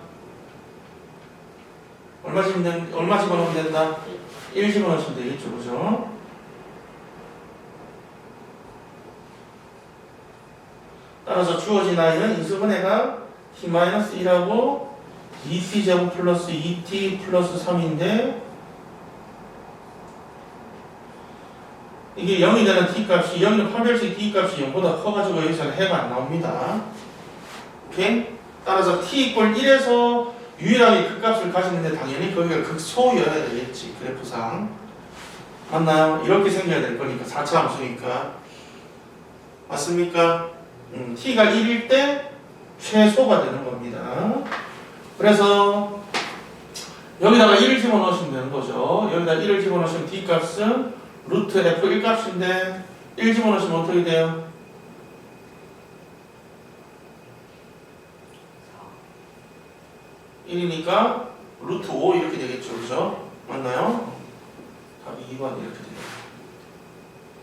얼마 집어넣으면 된다? 1 집어넣으시면 되겠죠. 그죠? 따라서 주어진 아이는 인수분해가 t-1하고 2t제곱 플러스 2t 플러스 3인데 이게 0이 되는 t값이 0은 파별식 t값이 0보다 커가지고 여기서는 해가 안 나옵니다. 오케이? 따라서 t = 1에서 유일하게 극값을 가지는데 당연히 거기가 극소여야 되겠지. 그래프상. 맞나요? 이렇게 생겨야 될 거니까 4차 함수니까. 맞습니까? t가 1일 때 최소가 되는 겁니다. 그래서 여기다가 1을 집어넣으시면 되는 거죠. 여기다 1을 집어넣으시면 t값은 루트 f1 값인데 1 집어넣으시면 어떻게 돼요? 1이니까 루트 5 이렇게 되겠죠. 그죠? 맞나요? 답이 2번 이렇게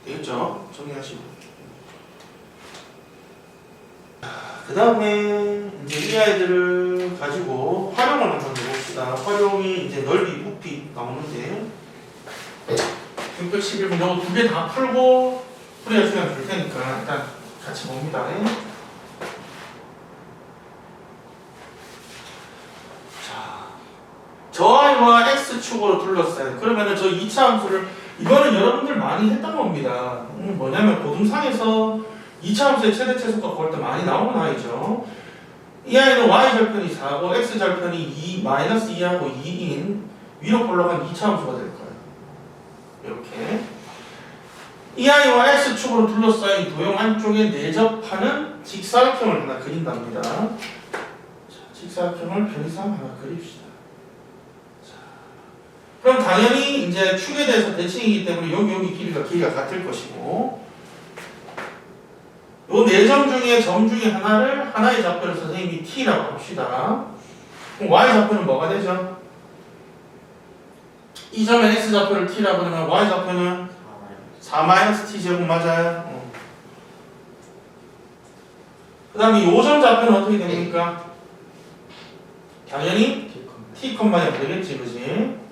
되겠죠? 정리하시고. 그 다음에 이제 이 아이들을 가지고 활용을 한번 해봅시다. 활용이 이제 넓이, 부피 나오는데 611분 정도 두 개 다 풀고 풀이할 시간 줄 테니까 일단 같이 봅니다. 자, 저 아이와 x축으로 둘러싸요. 그러면은 저 2차 함수를 이거는 여러분들 많이 했던 겁니다. 뭐냐면 고등상에서 2차 함수의 최대 최소값 구할 때 많이 나오는 아이죠. 이 아이는 y절편이 4고 x절편이 2, 마이너스 2하고 2인 위로 올라간 2차 함수가 될 거예요. 이렇게 이 아이와 x축으로 둘러싸인 도형 안쪽에 내접하는 직사각형을 하나 그린답니다. 자, 직사각형을 편의상 하나 그립시다. 자, 그럼 당연히 이제 축에 대해서 대칭이기 때문에 여기 길이가 같을 것이고 요 네 점 중에 점 중에 하나의 좌표를 선생님이 t라고 합시다. 그럼 y 좌표는 뭐가 되죠? 이 점에 x 좌표를 t라고 하면 y 좌표는 4-t 제곱 맞아요. 그 다음에 이 5점 좌표는 어떻게 됩니까? 당연히 t, 되겠지, 그지?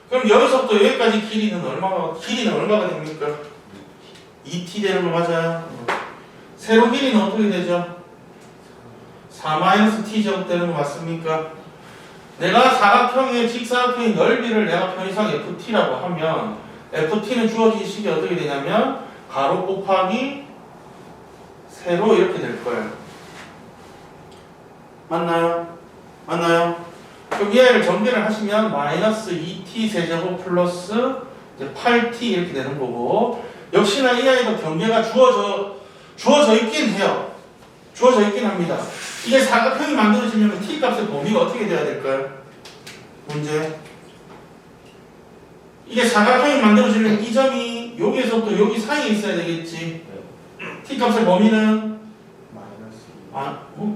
그럼 여기서부터 여기까지 길이는 얼마가 됩니까? 2t 되는 거 맞아요. 세로 길이는 어떻게 되죠? 4-t 제곱 되는 거 맞습니까? 내가 사각형의 직사각형의 넓이를 내가 편의상 ft라고 하면 ft는 주어진 식이 어떻게 되냐면 가로 곱하기 세로 이렇게 될 거예요. 맞나요? 그럼 이 아이를 전개를 하시면 마이너스 2t 세제곱 플러스 이제 8t 이렇게 되는 거고 역시나 이 아이도 경계가 주어져 있긴 해요. 주어져 있긴 합니다. 이게 사각형이 만들어지려면 t 값의 범위가 어떻게 돼야 될까요? 문제. 이게 사각형이 만들어지려면 이 점이 여기에서부터 여기 사이에 있어야 되겠지. t 값의 범위는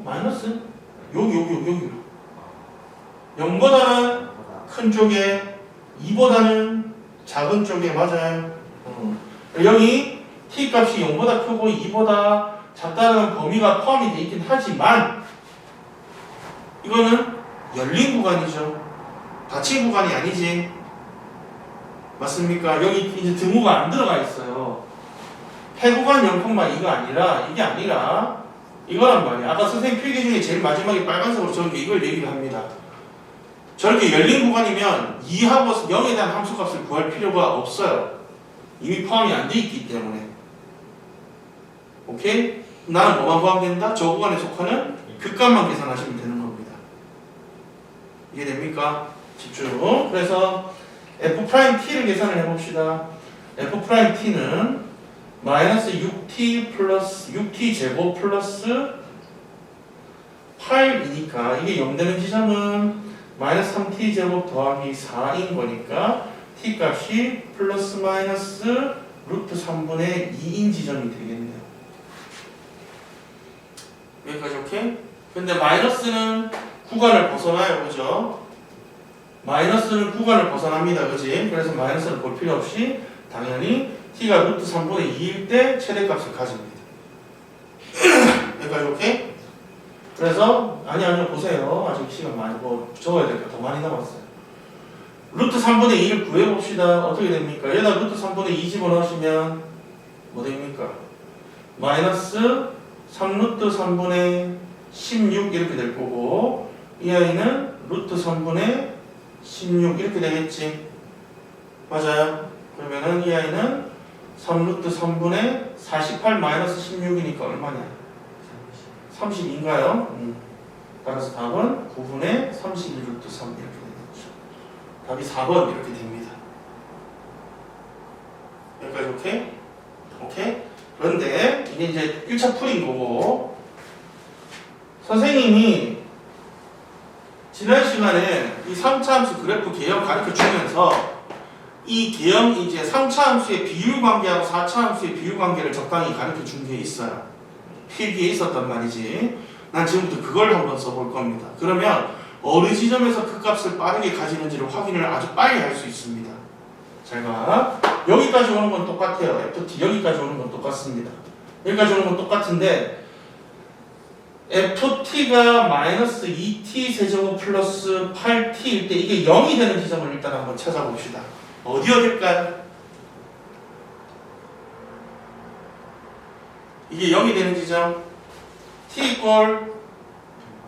마이너스? 여기. 0보다는 큰 쪽에 2보다는 작은 쪽에 맞아요. 여기 t 값이 0보다 크고 2보다 작다는 범위가 포함이 되어 있긴 하지만 이거는 열린 구간이죠. 닫힌 구간이 아니지. 맞습니까? 여기 이제 등호가 안 들어가 있어요. 폐구간 0,2가 아니라 이거란 말이야. 아까 선생님 필기 중에 제일 마지막에 빨간색으로 적은 게 이걸 얘기를 합니다. 저렇게 열린 구간이면 2하고 0에 대한 함수값을 구할 필요가 없어요. 이미 포함이 안 돼 있기 때문에. 오케이? 나는 뭐만 포함된다? 저 구간에 속하는 극값만 계산하시면 되는 겁니다. 이해됩니까? 집중. 그래서 f't를 계산을 해봅시다. f't는 마이너스 6t 플러스 6t 제곱 플러스 8이니까 이게 0 되는 지점은 마이너스 3t 제곱 더하기 4인 거니까 t 값이 플러스 마이너스 루트 3분의 2인 지점이 되겠네요. 여기까지 오케이? 근데 마이너스는 구간을 벗어나요, 그죠? 마이너스는 구간을 벗어납니다, 그지? 그래서 마이너스를 볼 필요 없이 당연히 t가 루트 3분의 2일 때 최대값을 가집니다. 여기까지 오케이? 그래서 아니요 보세요. 아직 시간 많이 적어야 될 거 더 많이 남았어요. 루트 3분의 2를 구해봅시다. 어떻게 됩니까? 여기다 루트 3분의 2 집어넣으시면 뭐 됩니까? 마이너스 3루트 3분의 16 이렇게 될 거고 이 아이는 루트 3분의 16 이렇게 되겠지. 맞아요. 그러면은 이 아이는 3루트 3분의 48 마이너스 16이니까 얼마냐? 32인가요? 따라서 답은 9분의 31루트 3 이렇게 되겠죠. 답이 4번 이렇게 됩니다. 여기까지 오케이? 오케이? 그런데 이게 이제 1차 풀인 거고 선생님이 지난 시간에 이 3차 함수 그래프 개형 가르쳐 주면서 이 개형 이제 3차 함수의 비율 관계하고 4차 함수의 비율 관계를 적당히 가르쳐 준 게 있어요. 필기에 있었단 말이지. 난 지금부터 그걸 한번 써볼 겁니다. 그러면 어느 지점에서 그 값을 빠르게 가지는지를 확인을 아주 빨리 할 수 있습니다. 잘 봐. 여기까지 오는 건 똑같아요. FT 여기까지 오는 건 똑같습니다. 여기까지 오는 건 똑같은데 FT가 마이너스 2t 세제곱 플러스 8t일 때 이게 0이 되는 지점을 일단 한번 찾아봅시다. 어디일까요? 이게 0이 되는 지점 t 이퀄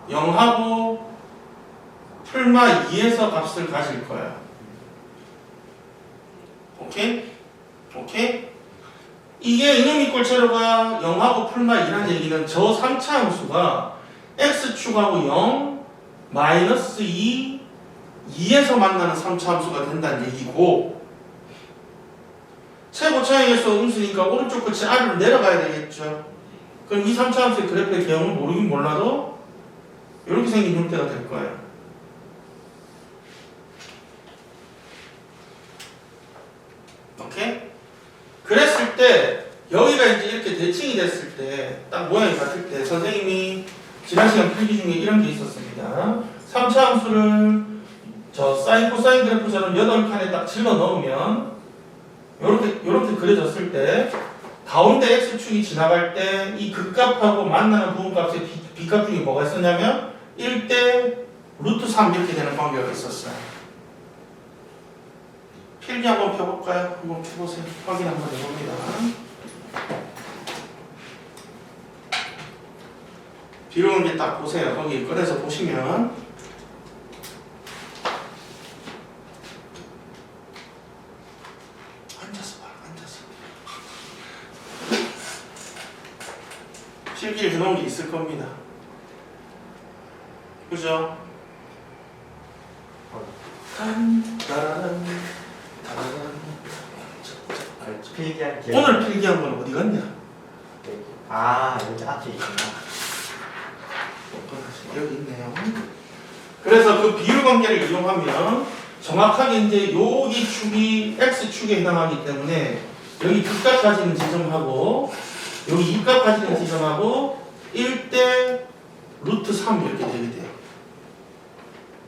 0하고 풀마 2에서 값을 가질 거야. 오케이? 오케이? 이게 이놈 이꼴 제로가 0하고 풀마 2라는 얘기는 저 3차 함수가 x축하고 0, 마이너스 2, 2에서 만나는 3차 함수가 된다는 얘기고 최고차항에서 음수니까 오른쪽 끝이 아래로 내려가야 되겠죠. 그럼 이 3차 함수의 그래프의 개형은 모르긴 몰라도 이렇게 생긴 형태가 될 거예요. 오케이? 그랬을 때 여기가 이제 이렇게 대칭이 됐을 때 딱 모양이 같을 때 선생님이 지난 시간 필기 중에 이런 게 있었습니다. 3차 함수를 저 사인 코사인 그래프처럼 8칸에 딱 질러 넣으면 이렇게 그려졌을 때 가운데 x축이 지나갈 때 이 극값하고 만나는 부분값의 비값 중에 뭐가 있었냐면 1대 루트 3 이렇게 되는 관계가 있었어요. 필기 한번 펴볼까요? 한번 펴보세요. 확인 한번 해봅니다. 비로운 게 딱 보세요. 거기 꺼내서 보시면 앉아서 봐. 앉아서 필기를 해놓은 게 있을 겁니다. 그죠? 필기한 기억. 오늘 필기한 건 어디 갔냐? 아, 여기 앞에 있구나. 여기 있네요. 그래서 그 비율 관계를 이용하면 정확하게 이제 여기 축이 x축에 해당하기 때문에 여기 극값 가지는 지점하고 여기 이값 가지는 지점하고 1대 루트 3 이렇게 되게 돼요.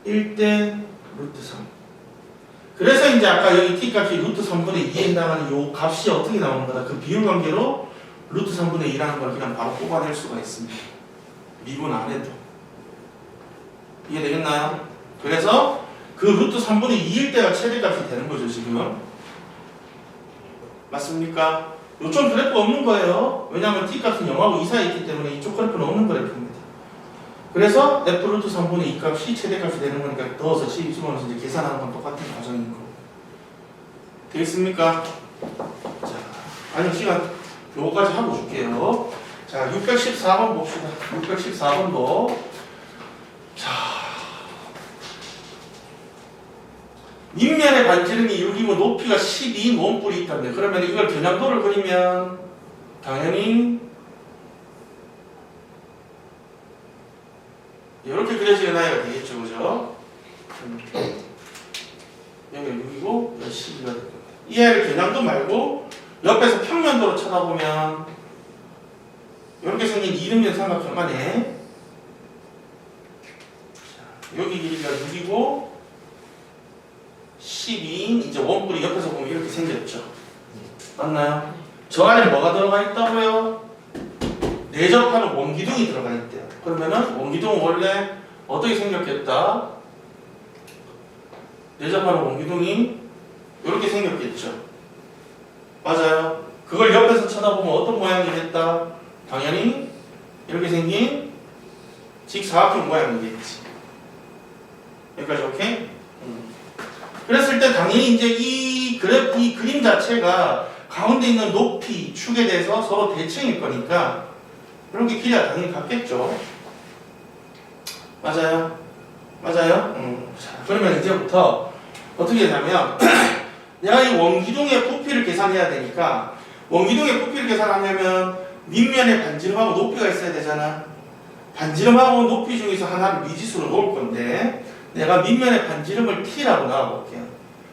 1대 루트 3. 그래서 이제 아까 여기 t값이 루트 3분의 2에 해당하는 요 값이 어떻게 나오는 거다. 그 비율 관계로 루트 3분의 2라는 걸 그냥 바로 뽑아낼 수가 있습니다. 미분 안 해도. 이해되겠나요? 그래서 그 루트 3분의 2일 때가 최대값이 되는 거죠, 지금. 맞습니까? 요점 그래프 없는 거예요. 왜냐하면 t값은 0하고 2 사이에 있기 때문에 이쪽 그래프는 없는 그래프입니다. 그래서 f 루트 3분의 2 값이 최대값이 되는 거니까 넣어서 집어넣어서 이제 계산하는 건 똑같은 과정인 거. 되겠습니까? 자, 아니 시간 요거까지 하고 줄게요. 자, 614번 봅시다. 614번도 자, 밑면의 반지름이 6이고 높이가 12인 원뿔이 있다는데 그러면 이걸 겨냥도를 그리면 당연히 이렇게 그려지는 아이가 되겠죠, 그죠? 여기가 6이고 여기 12가 될 겁니다. 이 아이를 겨냥도 말고 옆에서 평면도로 쳐다보면 이렇게 생긴 이름면 삼각형 안에 여기 길이가 6이고 12인 이제 원뿔이 옆에서 보면 이렇게 생겼죠. 맞나요? 저 안에 뭐가 들어가 있다고요? 내접하는 원기둥이 들어가 있대요. 그러면은 원기둥은 원래 어떻게 생겼겠다? 내접하는 원기둥이 이렇게 생겼겠죠. 맞아요. 그걸 옆에서 쳐다보면 어떤 모양이겠다? 당연히 이렇게 생긴 직사각형 모양이겠지. 여기까지 오케이? 당연히 이제 이 그림 자체가 가운데 있는 높이, 축에 대해서 서로 대칭일 거니까 이렇게 길이가 당연히 같겠죠. 맞아요? 맞아요? 자, 그러면 이제부터 어떻게 되냐면 내가 이 원기둥의 부피를 계산해야 되니까 원기둥의 부피를 계산하려면 밑면에 반지름하고 높이가 있어야 되잖아. 반지름하고 높이 중에서 하나를 미지수로 놓을 건데 내가 밑면의 반지름을 t라고 나와볼게요.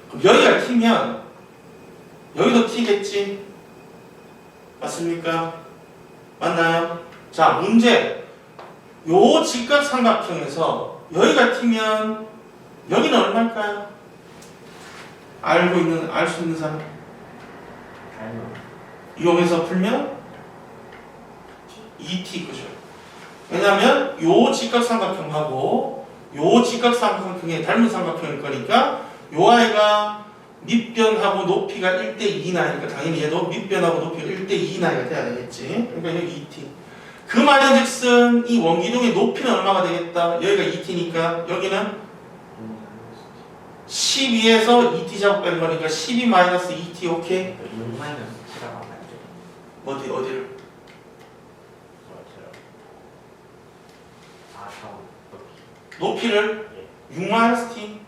그럼 여기가 t면 여기도 t겠지? 맞습니까? 맞나요? 자, 문제. 요 직각삼각형에서 여기가 t면 여기는 얼마일까요? 알 수 있는 사람? 아니요. 이용해서 풀면 2t 그죠? 왜냐면 요 직각삼각형하고 요 직각삼각형의 닮은 삼각형일 거니까 요 아이가 밑변하고 높이가 1대2 나이니까 당연히 얘도 밑변하고 높이가 1대2 나이가 돼야 되겠지. 그러니까 여기 2t. 그 말인즉슨 이 원기둥의 높이는 얼마가 되겠다? 여기가 2t니까 여기는 12에서 2t 작업 빼는 거니까 12 마이너스 2t 오케이? 6 마이너스 7라고 하면 안 돼요. 어디를? 아, 잠깐만. 높이를 예. 6 마이너스 t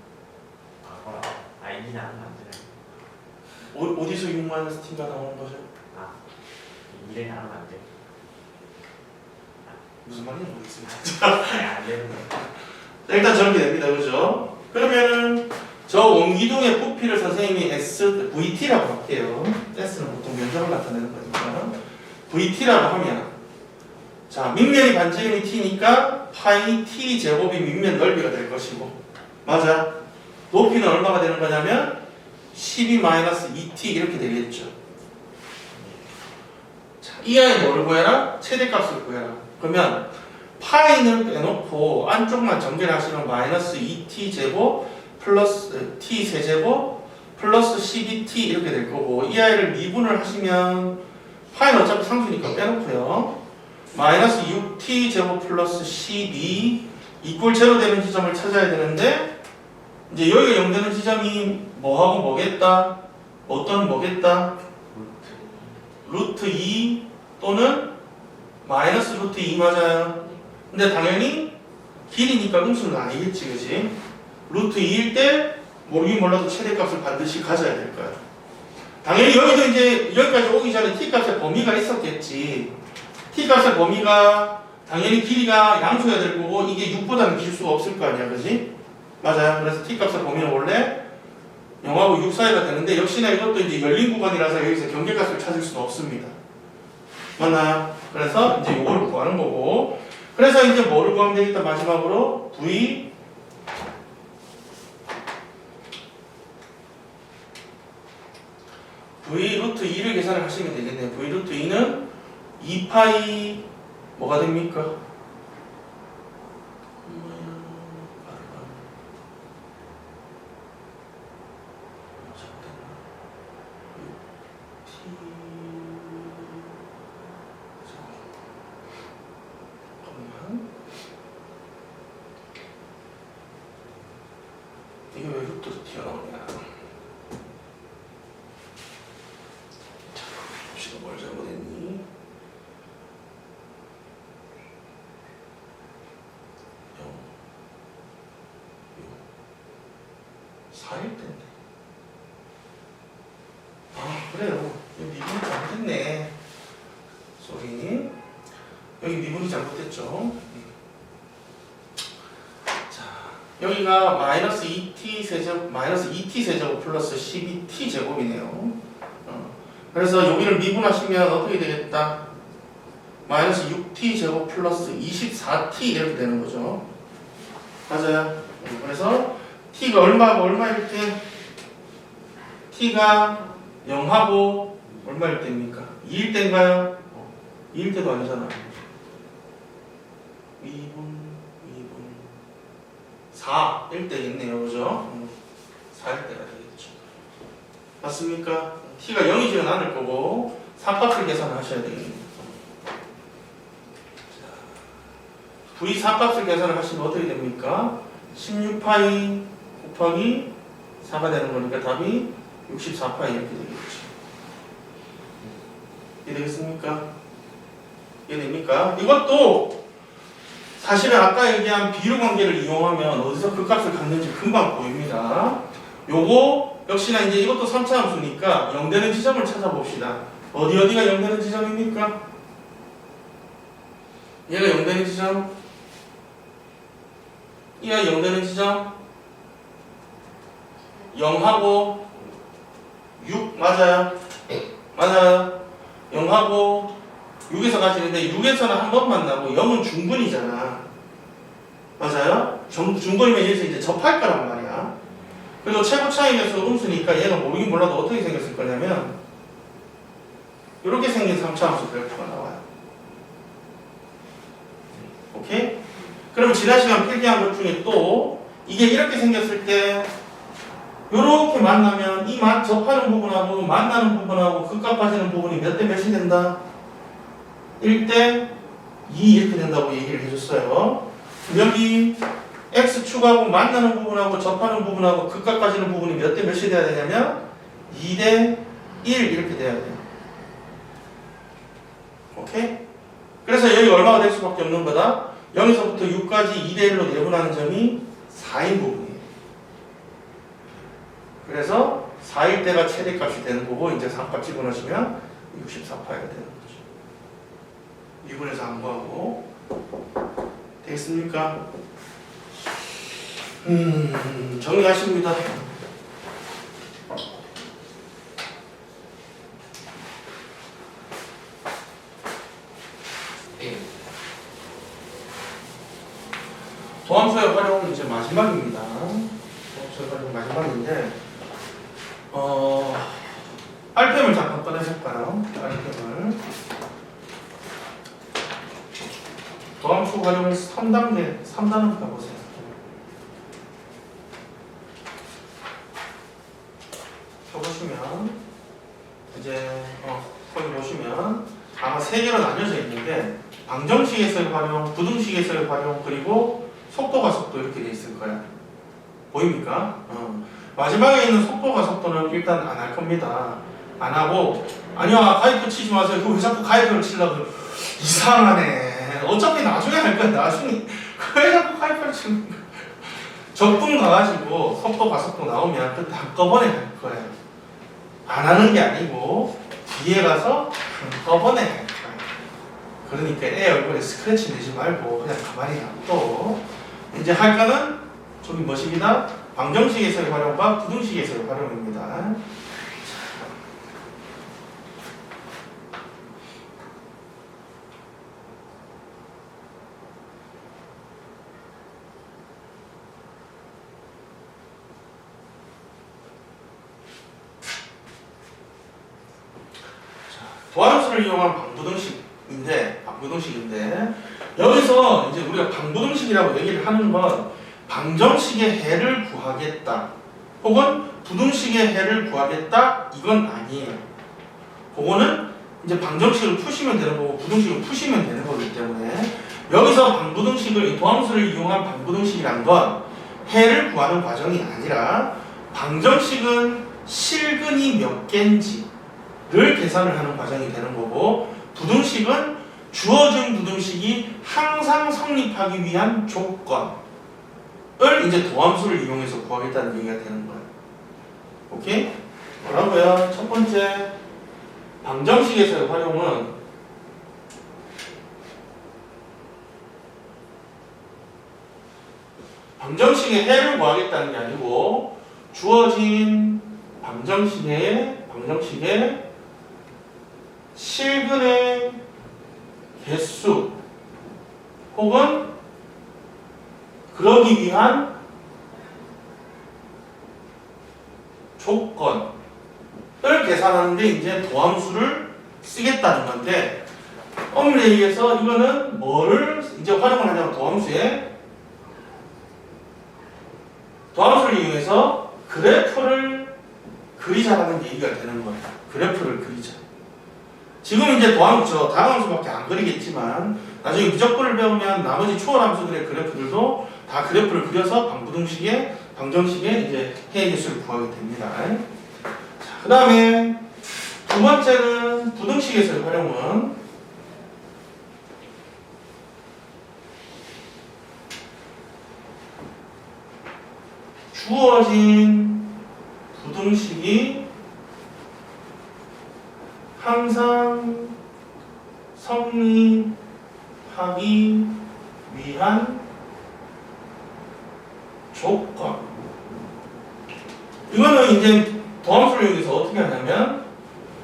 아, 뭐라? 아, 이게 나오면 안 되나요? 어디서 6 마이너스 t가 나오는 거죠? 아, 이래 나오면 안 돼요. 무슨 말인지 모르겠습니다. 아, 안 되는 거예요. 일단 정리됩니다. 그죠? 그러면은 저 원기둥의 부피를 선생님이 VT라고 할게요. S는 보통 면적을 나타내는 거니까 VT라고 하면 자, 밑면이 반지름이 t니까 파이 t 제곱이 밑면 넓이가 될 것이고 맞아. 높이는 얼마가 되는 거냐면 12-2t 이렇게 되겠죠. 자, 이 아이 뭘 구해라? 최대값을 구해라. 그러면 파이는 빼놓고 안쪽만 전개를 하시면 마이너스 2t 제곱 플러스 t 세제곱 플러스 12t 이렇게 될 거고 이 아이를 미분을 하시면 파이는 어차피 상수니까 빼놓고요. 마이너스 6t 제곱 플러스 12 이꼴 제로 되는 지점을 찾아야 되는데 이제 여기가 0 되는 지점이 뭐하고 뭐겠다? 어떤 뭐겠다? 루트 2 또는 마이너스 루트 2 맞아요. 근데 당연히 길이니까 음수는 아니겠지, 그지? 루트 2일 때 모르긴 몰라도 최대값을 반드시 가져야 될 거야. 당연히 여기도 이제 여기까지 오기 전에 t값의 범위가 있었겠지. t값의 범위가 당연히 길이가 양수여야 될 거고 이게 6보다는 길 수가 없을 거 아니야, 그지? 맞아요. 그래서 t값의 범위는 원래 0하고 6 사이가 되는데 역시나 이것도 이제 열린 구간이라서 여기서 경계값을 찾을 수는 없습니다. 맞나요? 그래서 이제 이걸 구하는 거고 그래서 이제 뭐를 구하면 되겠다 마지막으로 v 루트 2를 계산을 하시면 되겠네요. v 루트 2는 2파이 뭐가 됩니까? 이게 왜 루트로 튀어나오냐? 자, 봅시다. 뭘 잘못했니? 0, 6, 4일 때인데. 아, 그래요. 여기 미분이 잘못됐네. 쏘리. 여기 미분이 잘못됐죠. 여기가 마이너스 2t 세제곱 마이너스 2t 세제곱 플러스 12t 제곱이네요. 그래서 여기를 미분하시면 어떻게 되겠다? 마이너스 6t 제곱 플러스 24t 이렇게 되는 거죠. 맞아요. 그래서 t가 얼마하고 얼마일 때? t가 0하고 얼마일 때입니까? 2일 때인가요? 2일 때도 아니잖아. 4일 때겠네요. 그죠? 4일 때가 되겠죠. 맞습니까? t가 0이지는 않을 거고 3값을 계산하셔야 되겠네요. v 3값을 계산을 하시면 어떻게 됩니까? 16파이 곱하기 4가 되는 거니까 답이 64파이 이렇게 되겠지. 이해되겠습니까? 이해됩니까? 이것도 사실은 아까 얘기한 비율 관계를 이용하면 어디서 그 값을 갖는지 금방 보입니다. 요거 역시나 이제 이것도 3차 함수니까 0되는 지점을 찾아봅시다. 어디가 0되는 지점입니까? 얘가 0되는 지점? 얘가 0되는 지점? 0하고 6 맞아요? 맞아요. 0하고 6에서 가시는데 6에서는 한 번 만나고 0은 중근이잖아. 맞아요? 중근이면 여기서 이제 접할 거란 말이야. 그리고 최고 차이에서 음수니까 얘가 모르긴 몰라도 어떻게 생겼을 거냐면 이렇게 생긴 3차 함수 그래프가 나와요. 오케이? 그럼 지난 시간 필기한 것 중에 또 이게 이렇게 생겼을 때 이렇게 만나면 이 접하는 부분하고 만나는 부분하고 극값 빠지는 부분이 몇 대 몇이 된다? 1대 2 이렇게 된다고 얘기를 해줬어요. 여기 x축하고 만나는 부분하고 접하는 부분하고 극값 빠지는 부분이 몇 대 몇이 돼야 되냐면 2대 1 이렇게 돼야 돼요. 오케이? 그래서 여기 얼마가 될 수밖에 없는 거다? 0에서부터 6까지 2대 1로 내분하는 점이 4인 부분이에요. 그래서 4일 때가 최대값이 되는 거고 이제 3값 집어넣으시면 64파이가 되는 거죠. 2분에서 안 구하고 되겠습니까? 정리하십니다. 도함수의 활용은 이제 마지막입니다. 도함수의 활용 마지막인데 RPM을 잠깐 꺼내볼까요? RPM을 도함수 활용을 3단원 가보세요. 펴보시면 이제 거기 보시면 아마 3개로 나뉘어져 있는데 방정식에서의 활용, 부등식에서의 활용, 그리고 속도가 속도 이렇게 돼 있을 거야. 보입니까? 마지막에 있는 속도가 속도는 일단 안 할 겁니다. 안 하고 아니야 가입표 치지 마세요. 그거 왜 자꾸 가입표를 치려고 이상하네. 어차피 나중에 할 거야. 나중에 왜 자꾸 가입표를 치는 거야. 적분 가가지고 속도 가속도 나오면 그때 한꺼번에 할 거예요. 안 하는 게 아니고 뒤에 가서 한꺼번에 할 거예요. 그러니까 애 얼굴에 스크래치 내지 말고 그냥 가만히 놔둬. 이제 할 거는 저기 뭐십니다? 방정식에서의 활용과 부등식에서의 활용입니다. 도함수를 이용한 방부등식인데 여기서 이제 우리가 방부등식이라고 얘기를 하는 건 방정식의 해를 구하겠다 혹은 부등식의 해를 구하겠다 이건 아니에요. 그거는 이제 방정식을 푸시면 되는 거고 부등식을 푸시면 되는 거기 때문에 여기서 방부등식을 도함수를 이용한 방부등식이란 건 해를 구하는 과정이 아니라 방정식은 실근이 몇 개인지를 계산을 하는 과정이 되는 거고 부등식은 주어진 부등식이 항상 성립하기 위한 조건을 이제 도함수를 이용해서 구하겠다는 얘기가 되는 거예요. 오케이? 뭐라고요? 첫 번째 방정식에서의 활용은 방정식의 해를 구하겠다는 게 아니고 주어진 방정식의 실근의 개수 혹은 그러기 위한 조건을 계산하는데 이제 도함수를 쓰겠다는 건데 엄밀히 얘기해서 이거는 뭐를 이제 활용을 하냐면 도함수를 이용해서 그래프를 그리자라는 얘기가 되는 거예요. 그래프를 그리자. 지금 이제 다함수밖에 안 그리겠지만 나중에 미적분을 배우면 나머지 초월함수들의 그래프들도 다 그래프를 그려서 방부등식에 방정식의 이제 해의 개수를 구하게 됩니다. 자, 그 다음에 두 번째는 부등식에서의 활용은 주어진 부등식이 항상 성립하기 위한 조건. 이거는 이제 도함수를 이용해서 어떻게 하냐면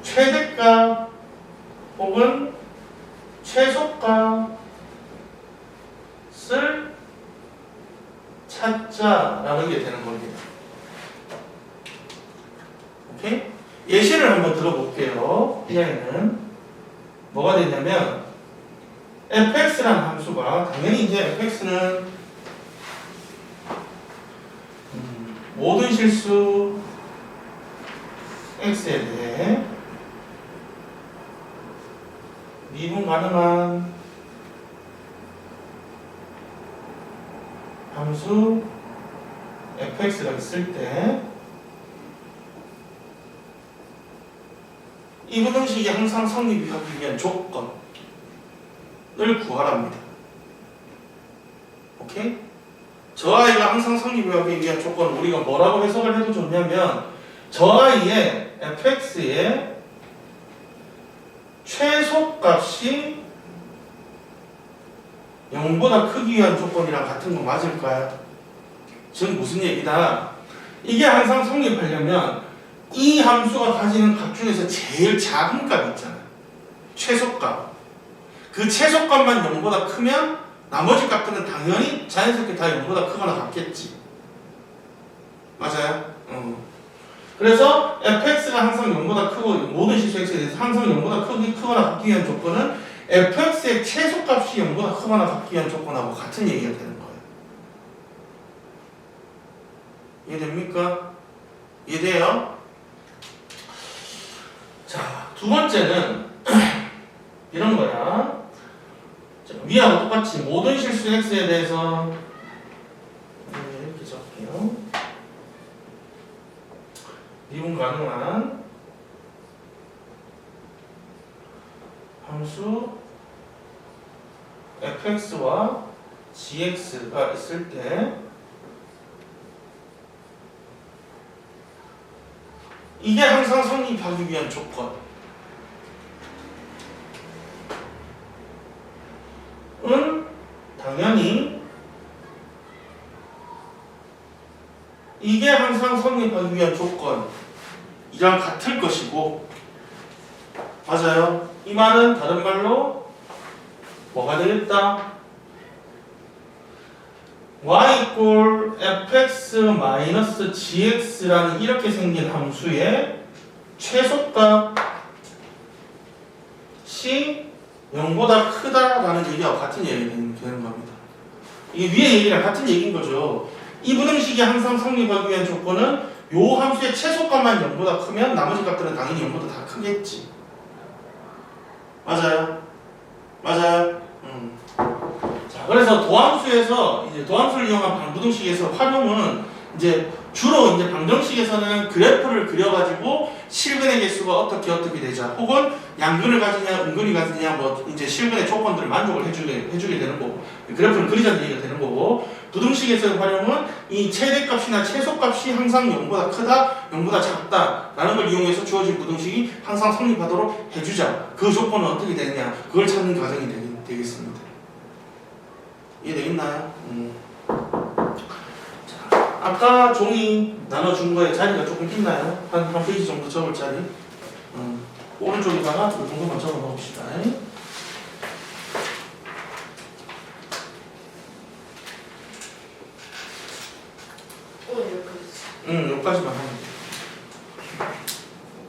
최대값 혹은 최소값을 찾자라는 게 되는 겁니다. 오케이? 예시를 한번 들어볼게요. 이 아이는 뭐가 되냐면 fx라는 함수가 당연히 이제 fx는 모든 실수 x에 대해 미분 가능한 함수 fx가 있을 때 이 부등식이 항상 성립하기 위한 조건을 구하랍니다. 오케이? 저 아이가 항상 성립하기 위한 조건을 우리가 뭐라고 해석을 해도 좋냐면 저 아이의 fx의 최소값이 0보다 크기 위한 조건이랑 같은 거 맞을까요? 지금 무슨 얘기다? 이게 항상 성립하려면 이 함수가 가지는 값 중에서 제일 작은 값 있잖아요. 최소값. 그 최소값만 0보다 크면 나머지 값들은 당연히 자연스럽게 다 0보다 크거나 같겠지. 맞아요? 그래서 fx가 항상 0보다 크고 모든 실수 x에 대해서 항상 0보다 크거나 같기 위한 조건은 fx의 최소값이 0보다 크거나 같기 위한 조건하고 같은 얘기가 되는 거예요. 이해됩니까? 이해돼요? 자, 두 번째는 이런 거야. 자, 위하고 똑같이 모든 실수 x에 대해서 이렇게 적게요. 미분 가능한 함수 fx와 gx가 있을 때 이게 항상 성립하기 위한 조건. 은 당연히 이게 항상 성립하기 위한 조건이랑 같을 것이고, 맞아요. 이 말은 다른 말로 뭐가 되겠다? y equal fx 마이너스 gx라는 이렇게 생긴 함수의 최소값이 0보다 크다라는 얘기와 같은 얘기가 되는 겁니다. 이게 위의 얘기랑 같은 얘기인 거죠. 이 부등식이 항상 성립하기 위한 조건은 요 함수의 최소값만 0보다 크면 나머지 값들은 당연히 0보다 다 크겠지. 맞아요? 맞아요? 자, 그래서 도함수에서 이제 도함수를 이용한 방부등식에서 활용은 이제 주로 이제 방정식에서는 그래프를 그려가지고 실근의 개수가 어떻게 되자, 혹은 양근을 가지냐 음근이 가지냐 뭐 이제 실근의 조건들을 만족을 해주게 되는 거고, 그래프를 그리자는 얘기가 되는 거고, 부등식에서의 활용은 이 최대값이나 최소값이 항상 0보다 크다, 0보다 작다라는 걸 이용해서 주어진 부등식이 항상 성립하도록 해주자. 그 조건은 어떻게 되느냐, 그걸 찾는 과정이 되겠습니다. 이해되겠나요? 자, 아까 종이 나눠준 거에 자리가 조금 있나요? 한 페이지 정도 적을 자리. 오른쪽에다가 이 정도만 적어 놓읍시다. 여기까지만 하면 돼.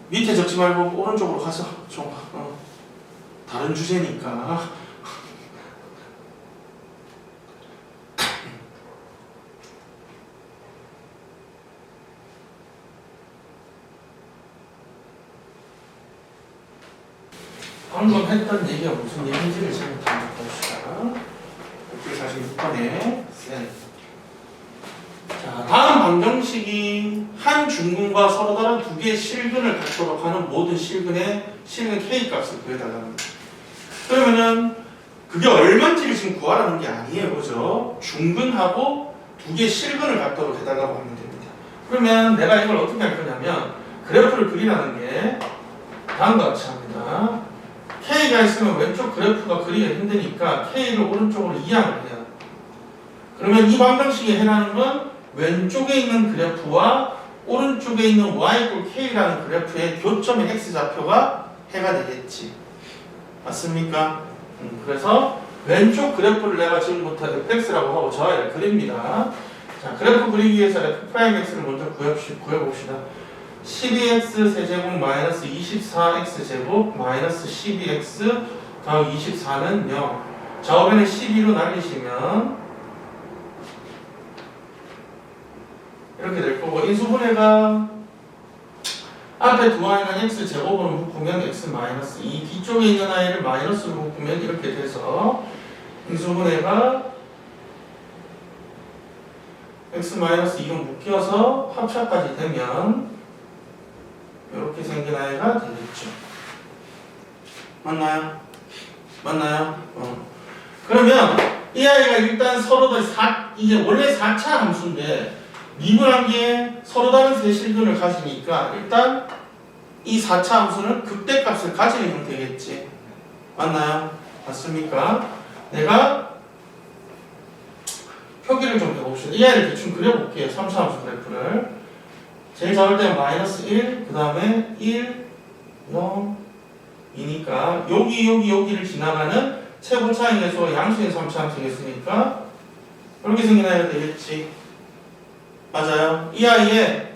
밑에 적지 말고 오른쪽으로 가서 좀 다른 주제니까. 방금 했던 얘기가 무슨 얘기인지를 잘 한번 봅시다. 46번에 쌤. 자, 자, 다음 방정식이 한 중근과 서로 다른 두 개의 실근을 갖도록 하는 모든 실근의 실근 K 값을 구해달라는 거예요. 그러면은 그게 얼마인지를 지금 구하라는 게 아니에요. 그죠? 중근하고 두 개의 실근을 갖도록 해달라고 하면 됩니다. 그러면 내가 이걸 어떻게 할 거냐면 그래프를 그리라는 게 다음과 같이 합니다. K가 있으면 왼쪽 그래프가 그리기가 힘드니까 K를 오른쪽으로 이항을 해요. 그러면 이 방정식에 해당하는 건 왼쪽에 있는 그래프와 오른쪽에 있는 y K라는 그래프의 교점의 x좌표가 해가 되겠지. 맞습니까? 그래서 왼쪽 그래프를 내가 지금부터 fx라고 하고 저 아이를 그립니다. 자, 그래프 그리기 위해서 f'x를 먼저 구해봅시다. 12x 세제곱 마이너스 24x 제곱 마이너스 12x 더하기 24는 0. 좌우변을 12로 날리시면 이렇게 될 거고, 인수분해가 앞에 두 아이는 x 제곱으로 묶으면 x 마이너스 2, 뒤쪽에 있는 아이를 마이너스로 묶으면 이렇게 돼서 인수분해가 x 마이너스 2로 묶여서 합차까지 되면 이렇게 생긴 아이가 되겠죠. 맞나요? 맞나요? 그러면 이 아이가 일단 서로 이게 원래 4차 함수인데 미분한 게 서로 다른 세 실근을 가지니까 일단 이 4차 함수는 극대값을 가지는 형태겠지. 맞나요? 맞습니까? 내가 표기를 좀 해봅시다. 이 아이를 대충 그려볼게요. 3차 함수 그래프를. 제일 작을 때는 마이너스 1, 그 다음에 1, 0, 2니까 여기를 지나가는 최고 차이 계수가 양수인 3차 함수겠으니까 이렇게 생긴 아이가 되겠지. 맞아요. 이 아이의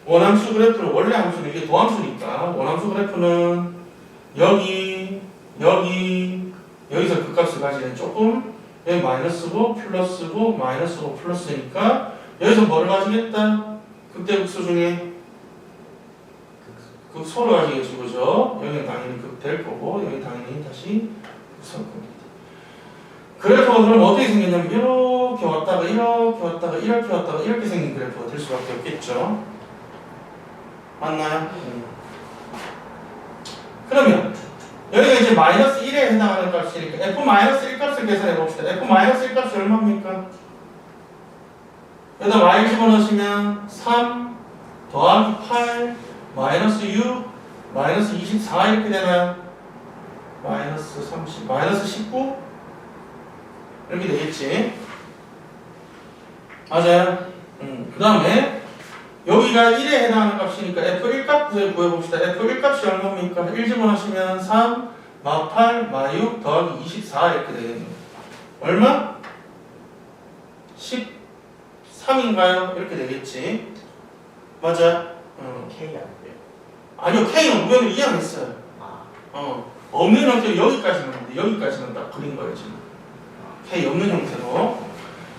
원함수 그래프는 원래 함수는 이게 도함수니까 원함수 그래프는 여기서 그 값을 가지는 조금 여기 마이너스고 플러스고 마이너스고 플러스니까 여기서 뭐를 가지겠다? 극대극소 중에 극소를 가지겠죠. 그죠? 여기는 당연히 극될 거고 여기 당연히 다시 극소일 겁니다. 그래프가 그럼 어떻게 생겼냐면 이렇게 왔다가 이렇게 왔다가 이렇게 왔다가 이렇게 생긴 그래프가 될 수밖에 없겠죠. 맞나요? 그러면 여기가 이제 마이너스 1에 해당하는 값이니까 f-1 값을 계산해 봅시다. f-1 값이 얼마입니까? 여기다 y 집어넣으시면 3 더하기 8 마이너스 6 마이너스 24 이렇게 되나요? 마이너스 30 마이너스 19 이렇게 되겠지. 맞아요. 그 다음에 여기가 1에 해당하는 값이니까 f1 값 구해봅시다. f1 값이 얼마입니까? 1 집어넣으시면 3 마 8 마 6 더하기 24 이렇게 되겠네요. 얼마? 13인가요? 이렇게 되겠지. 맞아? K 안 돼요. 아니요, K는 우연히 이해했어요. 아, 없는 형태로 여기까지는 딱 그린 거예요, 지금. K 없는 형태로.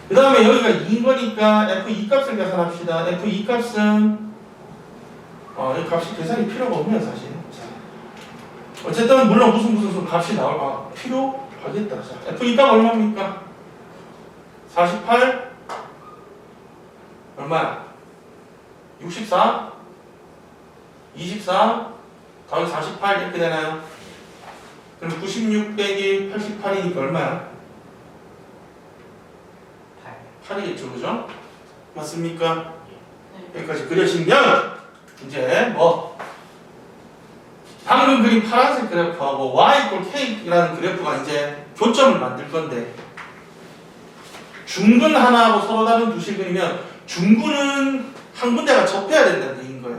그 다음에 여기가 2인 거니까 F2 값을 계산합시다. F2 값은 이 값이 계산이 필요가 없네요, 사실. 자, 어쨌든 물론 무슨 값이 필요하겠다. 자, F2 값 얼마입니까? 48 얼마야? 64 24 더하기 48 이렇게 되나요? 그럼 96 빼기 88이니까 얼마야? 8이겠죠, 그죠? 맞습니까? 여기까지 그려지면 이제 방금 그린 파란색 그래프하고 y K라는 그래프가 이제 교점을 만들 건데 중근 하나하고 서로 다른 두 실근이면 중근은 한 군데가 접해야 된다는 얘기인 거예요.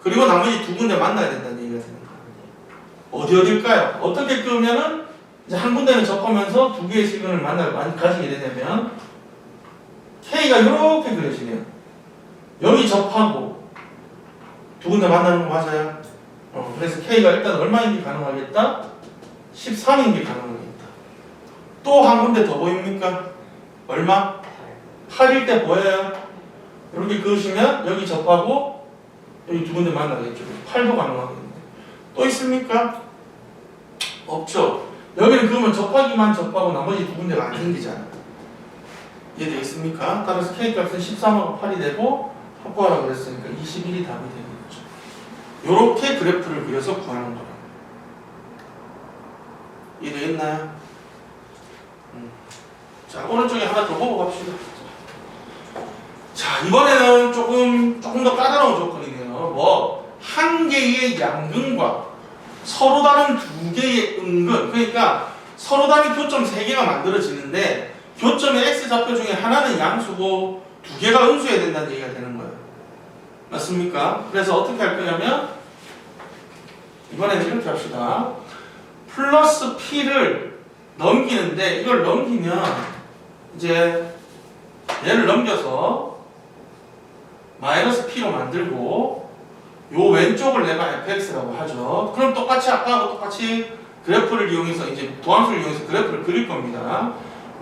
그리고 나머지 두 군데 만나야 된다는 얘기가 되는 거예요. 어딜까요? 어떻게 끄면은 이제 한 군데는 접하면서 두 개의 실근을 가지게 되냐면 K가 이렇게 그려지네요. 여기 접하고 두 군데 만나는 거 맞아요? 그래서 K가 일단 얼마인 게 가능하겠다? 13인 게 가능하겠다. 또 한 군데 더 보입니까? 얼마? 8일 때 보여요? 이렇게 그으시면 여기 접하고 여기 두 군데 만나겠죠. 8도 가능하겠는데. 또 있습니까? 없죠. 여기는 그러면 접하기만 접하고 나머지 두 군데가 안 생기잖아. 이해되겠습니까? 따라서 K값은 13하고 8이 되고 확보하라고 그랬으니까 21이 답이 되겠죠. 요렇게 그래프를 그려서 구하는 거예요. 이해되겠나요? 자, 오른쪽에 하나 더 보고 갑시다. 자, 이번에는 조금 더 까다로운 조건이네요. 뭐, 한 개의 양근과 서로 다른 두 개의 음근, 그러니까 서로 다른 교점 3개가 만들어지는데 교점의 X좌표 중에 하나는 양수고 두 개가 음수여야 된다는 얘기가 되는 거예요. 맞습니까? 그래서 어떻게 할 거냐면 이번에는 이렇게 합시다. 플러스 P를 넘기는데 이걸 넘기면 이제 얘를 넘겨서 마이너스 P로 만들고 요 왼쪽을 내가 fx라고 하죠. 그럼 똑같이 아까하고 똑같이 그래프를 이용해서 이제 도함수를 이용해서 그래프를 그릴 겁니다.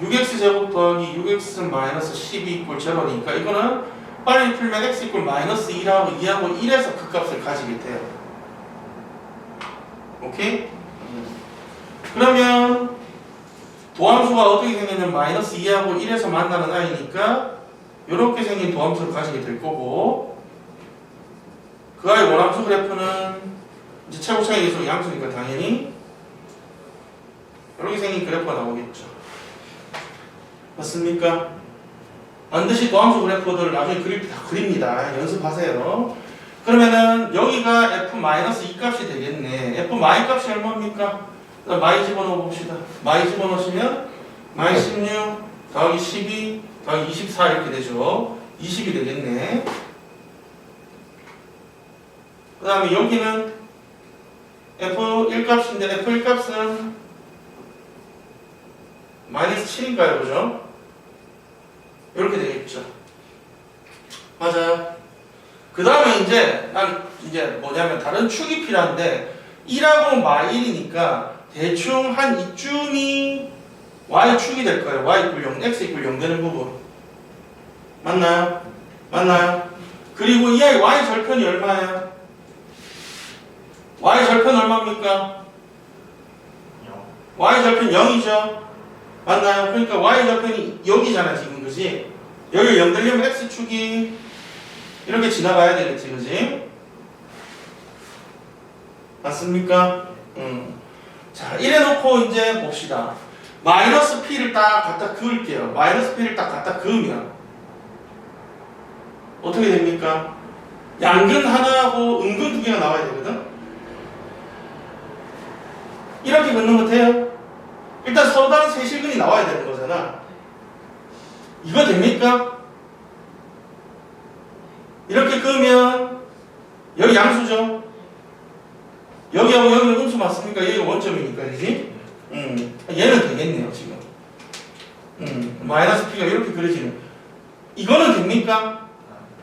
6x 제곱 더하기 6x 마이너스 12 = 0니까 이거는 빨리 풀면 x = 마이너스 2하고 2하고 1에서 그 값을 가지게 돼요. 오케이? 그러면 도함수가 어떻게 생겼냐면 마이너스 2하고 1에서 만나는 아이니까 이렇게 생긴 도함수를 가지게 될 거고 그 아이 원함수 그래프는 이제 최고차이 계속 양수니까 당연히 이렇게 생긴 그래프가 나오겠죠. 맞습니까? 반드시 도함수 그래프들 나중에 그릴 때 다 그립니다. 연습하세요. 그러면은 여기가 f-2 값이 되겠네. f- 값이 얼마입니까? 마이 집어넣어 봅시다. 마이 집어넣으시면 마이 16 더하기 12 더하기 24 이렇게 되죠. 20이 되겠네. 그 다음에 여기는 f1 값인데 f1 값은 마이너스 7인가요? 그죠? 이렇게 되겠죠. 맞아요. 그 다음에 이제 뭐냐면 다른 축이 필요한데 1하고 마일이니까 대충 한 이쯤이 y축이 될 거예요. y = 0, x = 0 되는 부분. 맞나요? 맞나요? 그리고 이 아이 y 절편이 얼마예요? y 절편 얼마입니까? y 절편 0이죠. 맞나요? 그러니까 y 절편이 여기잖아 지금, 그지? 여기 0 되려면 x축이 이렇게 지나가야 되겠지, 그지? 맞습니까? 자, 이래 놓고 이제 봅시다. 마이너스 p를 딱 갖다 그을게요. 마이너스 p를 딱 갖다 그으면 어떻게 됩니까? 양근 하나하고 음근 두 개가 나와야 되거든? 이렇게 긋는 거 돼요? 일단 서로 다른 세실근이 나와야 되는 거잖아. 이거 됩니까? 이렇게 그으면 여기 양수죠? 여기하고 여기는 음수 맞습니까? 여기가 원점이니까, 그지? 얘는 되겠네요, 지금. 마이너스 p가 이렇게 그려지는. 이거는 됩니까?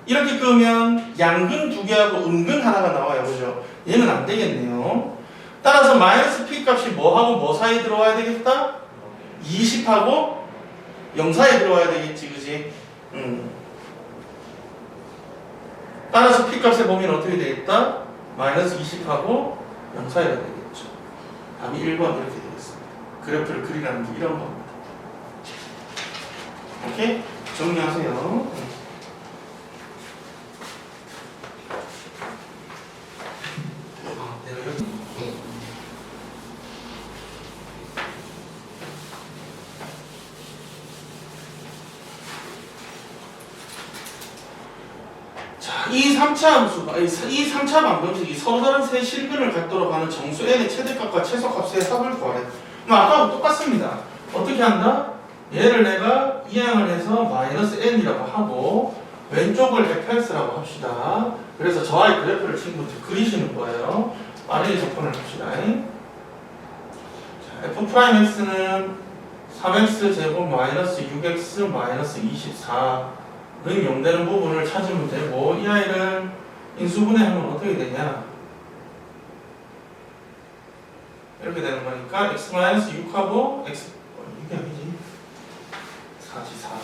이렇게 그으면 양근 두 개하고 음근 하나가 나와요, 그죠? 얘는 안 되겠네요. 따라서 마이너스 p 값이 뭐하고 뭐 사이에 들어와야 되겠다? 20하고 0 사이에 들어와야 되겠지, 그지? 따라서 p 값에 보면 어떻게 되겠다? 마이너스 20하고 0 사이가 되겠죠. 답이 1번 이렇게 되겠습니다. 그래프를 그리라는 게 이런 겁니다. 오케이? 정리하세요. 자, 이 3차 함수가, 이 3차 방정식이 서로 다른 세 실근을 갖도록 하는 정수 n의 최대값과 최소값의 합을 구하래. 그럼 아까하고 똑같습니다. 어떻게 한다? 얘를 내가 이항을 해서 마이너스 n이라고 하고 왼쪽을 fx라고 합시다. 그래서 저와의 그래프를 지금부터 그리시는 거예요. 빠르게 접근을 합시다. 자, f'x는 3x 제곱 마이너스 6x 마이너스 24 는 0 되는 부분을 찾으면 되고 이 아이를 인수분해하면 어떻게 되냐? 이렇게 되는 거니까 x-6하고 x 6이 아니지 44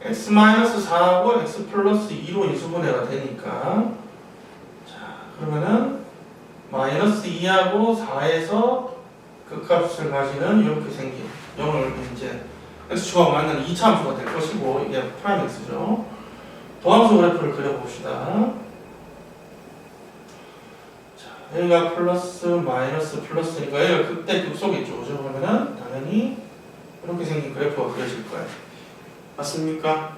x-4하고 x 플러스 2로 인수분해가 되니까 자 그러면은 마이너스 2하고 4에서 그 값을 가지는 이렇게 생긴 0을 이제 x축하고 만나는 2차함수가 될 것이고 이게 프라임 x죠. 도함수 그래프를 그려봅시다. 자, 여기가 플러스 마이너스 플러스니까 여기가 극대 극소겠죠. 그죠? 그러면은 당연히 이렇게 생긴 그래프가 그려질 거예요. 맞습니까?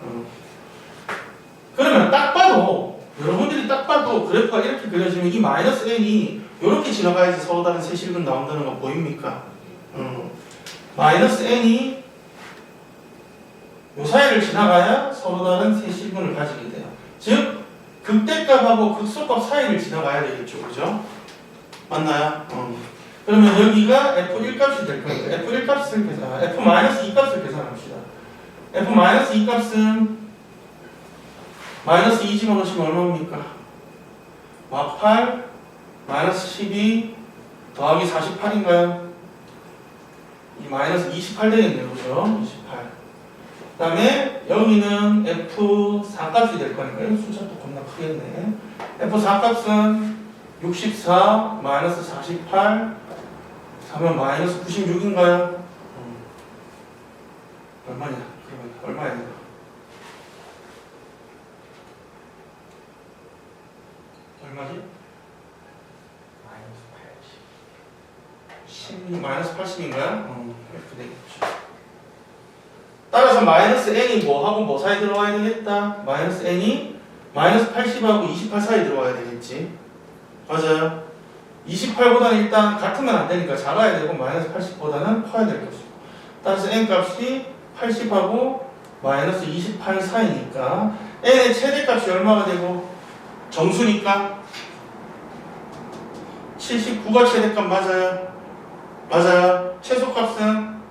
그러면 딱 봐도 여러분들이 딱 봐도 그래프가 이렇게 그려지면 이 마이너스 n이 이렇게 지나가야지 서로 다른 세 실근 나온다는 거 보입니까? 마이너스 n이 요 사이를 지나가야 서로 다른 세 실근을 가지게 돼요. 즉 극대값하고 극소값 사이를 지나가야 되겠죠, 그죠? 맞나요? 그러면 여기가 f1 값이 될 거니까 f1 값을 계산, f-2 값을 계산합시다. f-2 값은 마이너스 2 집어넣으시면 얼마입니까? 막 8 마이너스 12 더하기 48인가요? 이 마이너스 28 되겠네요, 그죠? 28. 그 다음에 여기는 f4 값이 될 거니까 이 숫자도 겁나 크겠네. f4 값은 64 마이너스 48 하면 마이너스 96인가요? 얼마냐? 그러면 얼마예요? 얼마지? 마이너스 80인가요? 이렇게 되겠죠. 따라서 마이너스 n이 뭐하고 뭐 사이 들어와야 되겠다? 마이너스 n이 마이너스 80하고 28 사이 들어와야 되겠지. 맞아요. 28보다는 일단 같으면 안 되니까 작아야 되고 마이너스 80보다는 커야 될 것이고. 따라서 n 값이 80하고 마이너스 28 사이니까 n의 최대값이 얼마가 되고 정수니까 79가 최대값 맞아요. 맞아요. 최소값은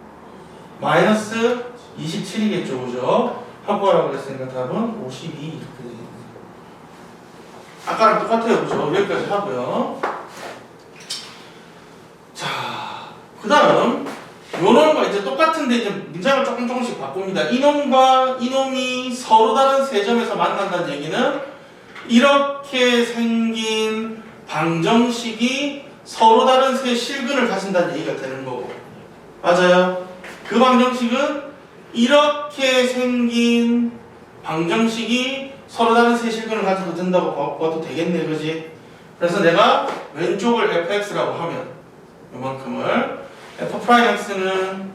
마이너스 27이겠죠, 그죠? 확보하라고 그랬으니까 답은 52 이렇게 되겠네요. 아까랑 똑같아요, 그죠? 여기까지 하고요. 자, 그 다음 요런 거 이제 똑같은데 이제 문장을 조금씩 바꿉니다. 이놈과 이놈이 서로 다른 세 점에서 만난다는 얘기는 이렇게 생긴 방정식이 서로 다른 세 실근을 가진다는 얘기가 되는 거고. 맞아요. 그 방정식은 이렇게 생긴 방정식이 서로 다른 세 실근을 가져도 된다고 봐도 되겠네, 그지? 그래서 내가 왼쪽을 fx라고 하면 요만큼을 f'x는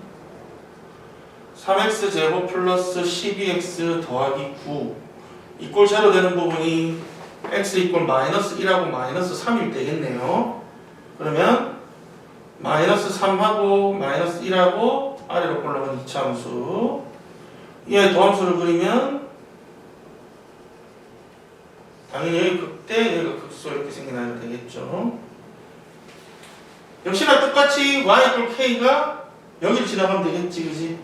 3x 제곱 플러스 12x 더하기 9 이꼴 제로 되는 부분이 x 이꼴 마이너스 1하고 마이너스 3일 되겠네요. 그러면 마이너스 3하고 마이너스 1하고 아래로 올라가는 2차 함수 이 도함수를 그리면 당연히 여기 극대 여기가 극소 이렇게 생겨나야 되겠죠. 역시나 똑같이 y 이꼴 k가 여기를 지나가면 되겠지, 그지?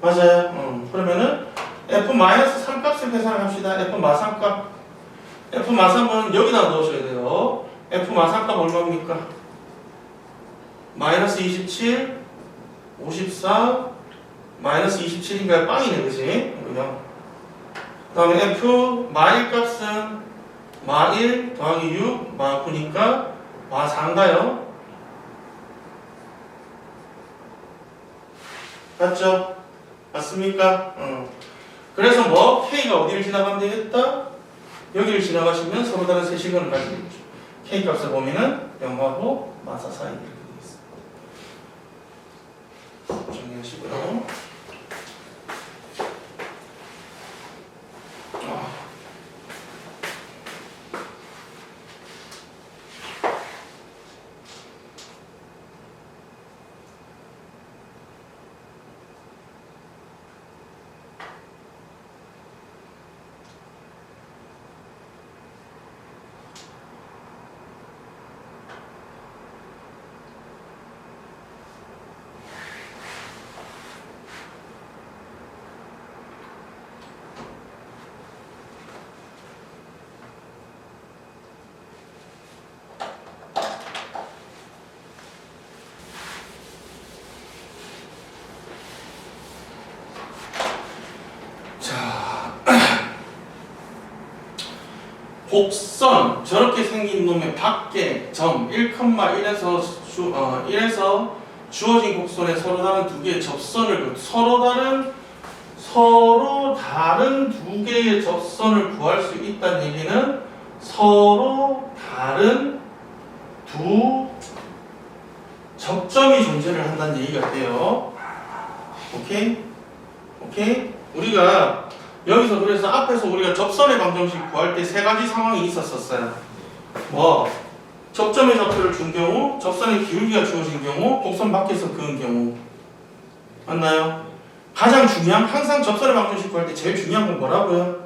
맞아요. 그러면은 f-3 값을 계산합시다. f-3 값. f-3은 여기다 넣으셔야 돼요. f-3 값 얼마입니까? 마이너스 27, 54, 마이너스 27인가요? 빵이네, 그지? 그냥. 그 다음에 f 마1 값은 마1 더하기 6, 마9니까 마4인가요? 맞죠? 맞습니까? 그래서 뭐 k가 어디를 지나가면 되겠다? 여기를 지나가시면 서로 다른 세 실근을 가지겠죠. k 값을 보면은 0하고 마4 사이 이렇게 되겠습니다. 정리하시고요. 곡선 저렇게 생긴 놈의 밖에 점 1,1에서 1에서 주어진 곡선에 서로 다른 두 개의 접선을 서로 다른 두 개의 접선을 구할 수 있다는 얘기는 서로 다른 두 접점이 존재를 한다는 얘기가 돼요. 오케이? 오케이? 우리가 여기서 그래서 앞에서 우리가 접선의 방정식 구할 때 세 가지 상황이 있었어요. 뭐 접점의 좌표를 준 경우, 접선의 기울기가 주어진 경우, 곡선 밖에서 그은 경우. 맞나요? 가장 중요한 항상 접선의 방정식 구할 때 제일 중요한 건 뭐라고요?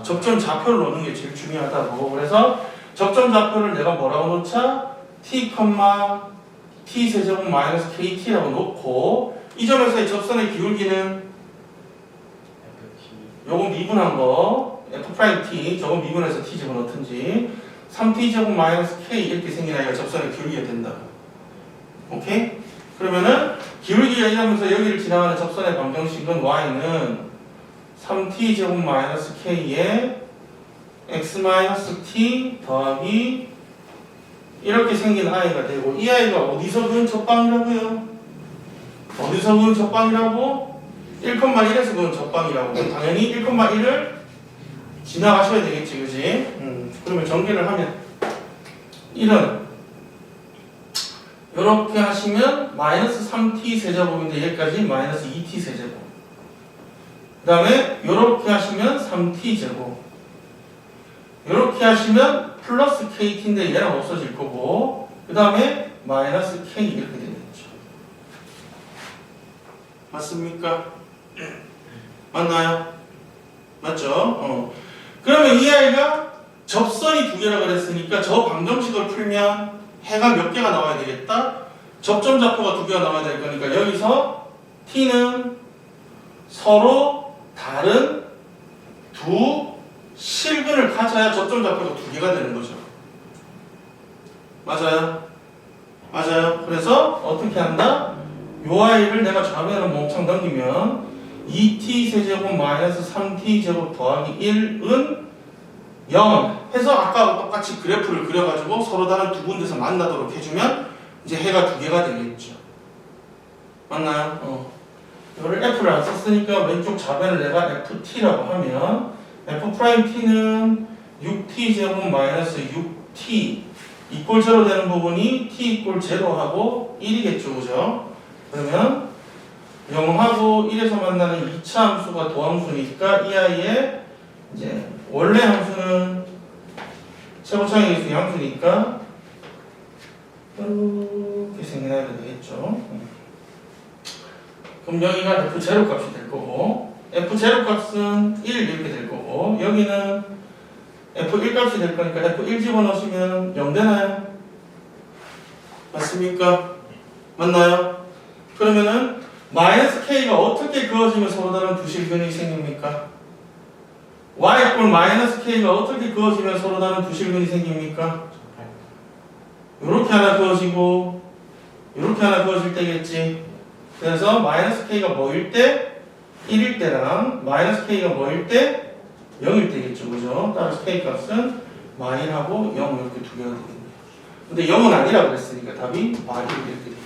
접점 좌표를 놓는 게 제일 중요하다고. 그래서 접점 좌표를 내가 뭐라고 놓자? t, t 세제곱 마이너스 kt라고 놓고 이 점에서의 접선의 기울기는 요거 미분한 거 f't 저거 미분해서 t 집어넣든지 3t 제곱 마이너스 k 이렇게 생긴 아이가 접선의 기울기가 된다. 오케이? 그러면은 기울기가 이러면서 여기를 지나가는 접선의 방정식은 y는 3t 제곱 마이너스 k에 x 마이너스 t 더하기 이렇게 생긴 아이가 되고 이 아이가 어디서 그은 접방이라고요? 어디서 그은 접방이라고? 1,1에서 그은 접방이라고. 그럼 당연히 1,1을 지나가셔야 되겠지, 그지? 그러면 전개를 하면 1은 이렇게 하시면 마이너스 3t 세제곱인데 여기까지 마이너스 2t 세제곱. 그 다음에 이렇게 하시면 3t 제곱. 이렇게 하시면 플러스 kt인데 얘랑 없어질 거고 그 다음에 마이너스 k 이렇게 되겠죠. 맞습니까? 맞나요? 맞죠? 그러면 이 아이가 접선이 두 개라 그랬으니까 저 방정식을 풀면 해가 몇 개가 나와야 되겠다? 접점 좌표가 두 개가 나와야 될 거니까 여기서 t는 서로 다른 두 실근을 가져야 접점 좌표가 두 개가 되는 거죠. 맞아요? 맞아요. 그래서 어떻게 한다? 요 아이를 내가 좌변으로 몽창 넘기면 2t 세제곱 마이너스 3t 제곱 더하기 1은 0 해서 아까하고 똑같이 그래프를 그려가지고 서로 다른 두 군데서 만나도록 해주면 이제 해가 두 개가 되겠죠. 맞나요? 이거를 f를 안 썼으니까 왼쪽 좌변을 내가 ft라고 하면 f't는 6t 제곱 마이너스 6t 이꼴 0 되는 부분이 t 이꼴 0하고 1이겠죠. 그죠? 그러면 0하고 1에서 만나는 2차 함수가 도함수니까 이 아이의 이제 원래 함수는 최고차의 계수의 함수니까 이렇게 생겨나야 되겠죠. 그럼 여기가 f0 값이 될 거고 f0 값은 1 이렇게 될 거고 여기는 f1 값이 될 거니까 f1 집어넣으시면 0 되나요? 맞습니까? 맞나요? 그러면은 마이너스 k가 어떻게 그어지면 서로 다른 두 실근이 생깁니까? y 이꼴 마이너스 k가 어떻게 그어지면 서로 다른 두 실근이 생깁니까? 이렇게 하나 그어지고 이렇게 하나 그어질 때겠지. 그래서 마이너스 k가 뭐일 때? 1일 때랑 마이너스 k가 뭐일 때? 0일 때겠죠. 그죠? 따라서 k 값은 마이하고 0 이렇게 두 개가 되겠네요. 근데 0은 아니라고 그랬으니까 답이 마이 이렇게 되겠죠.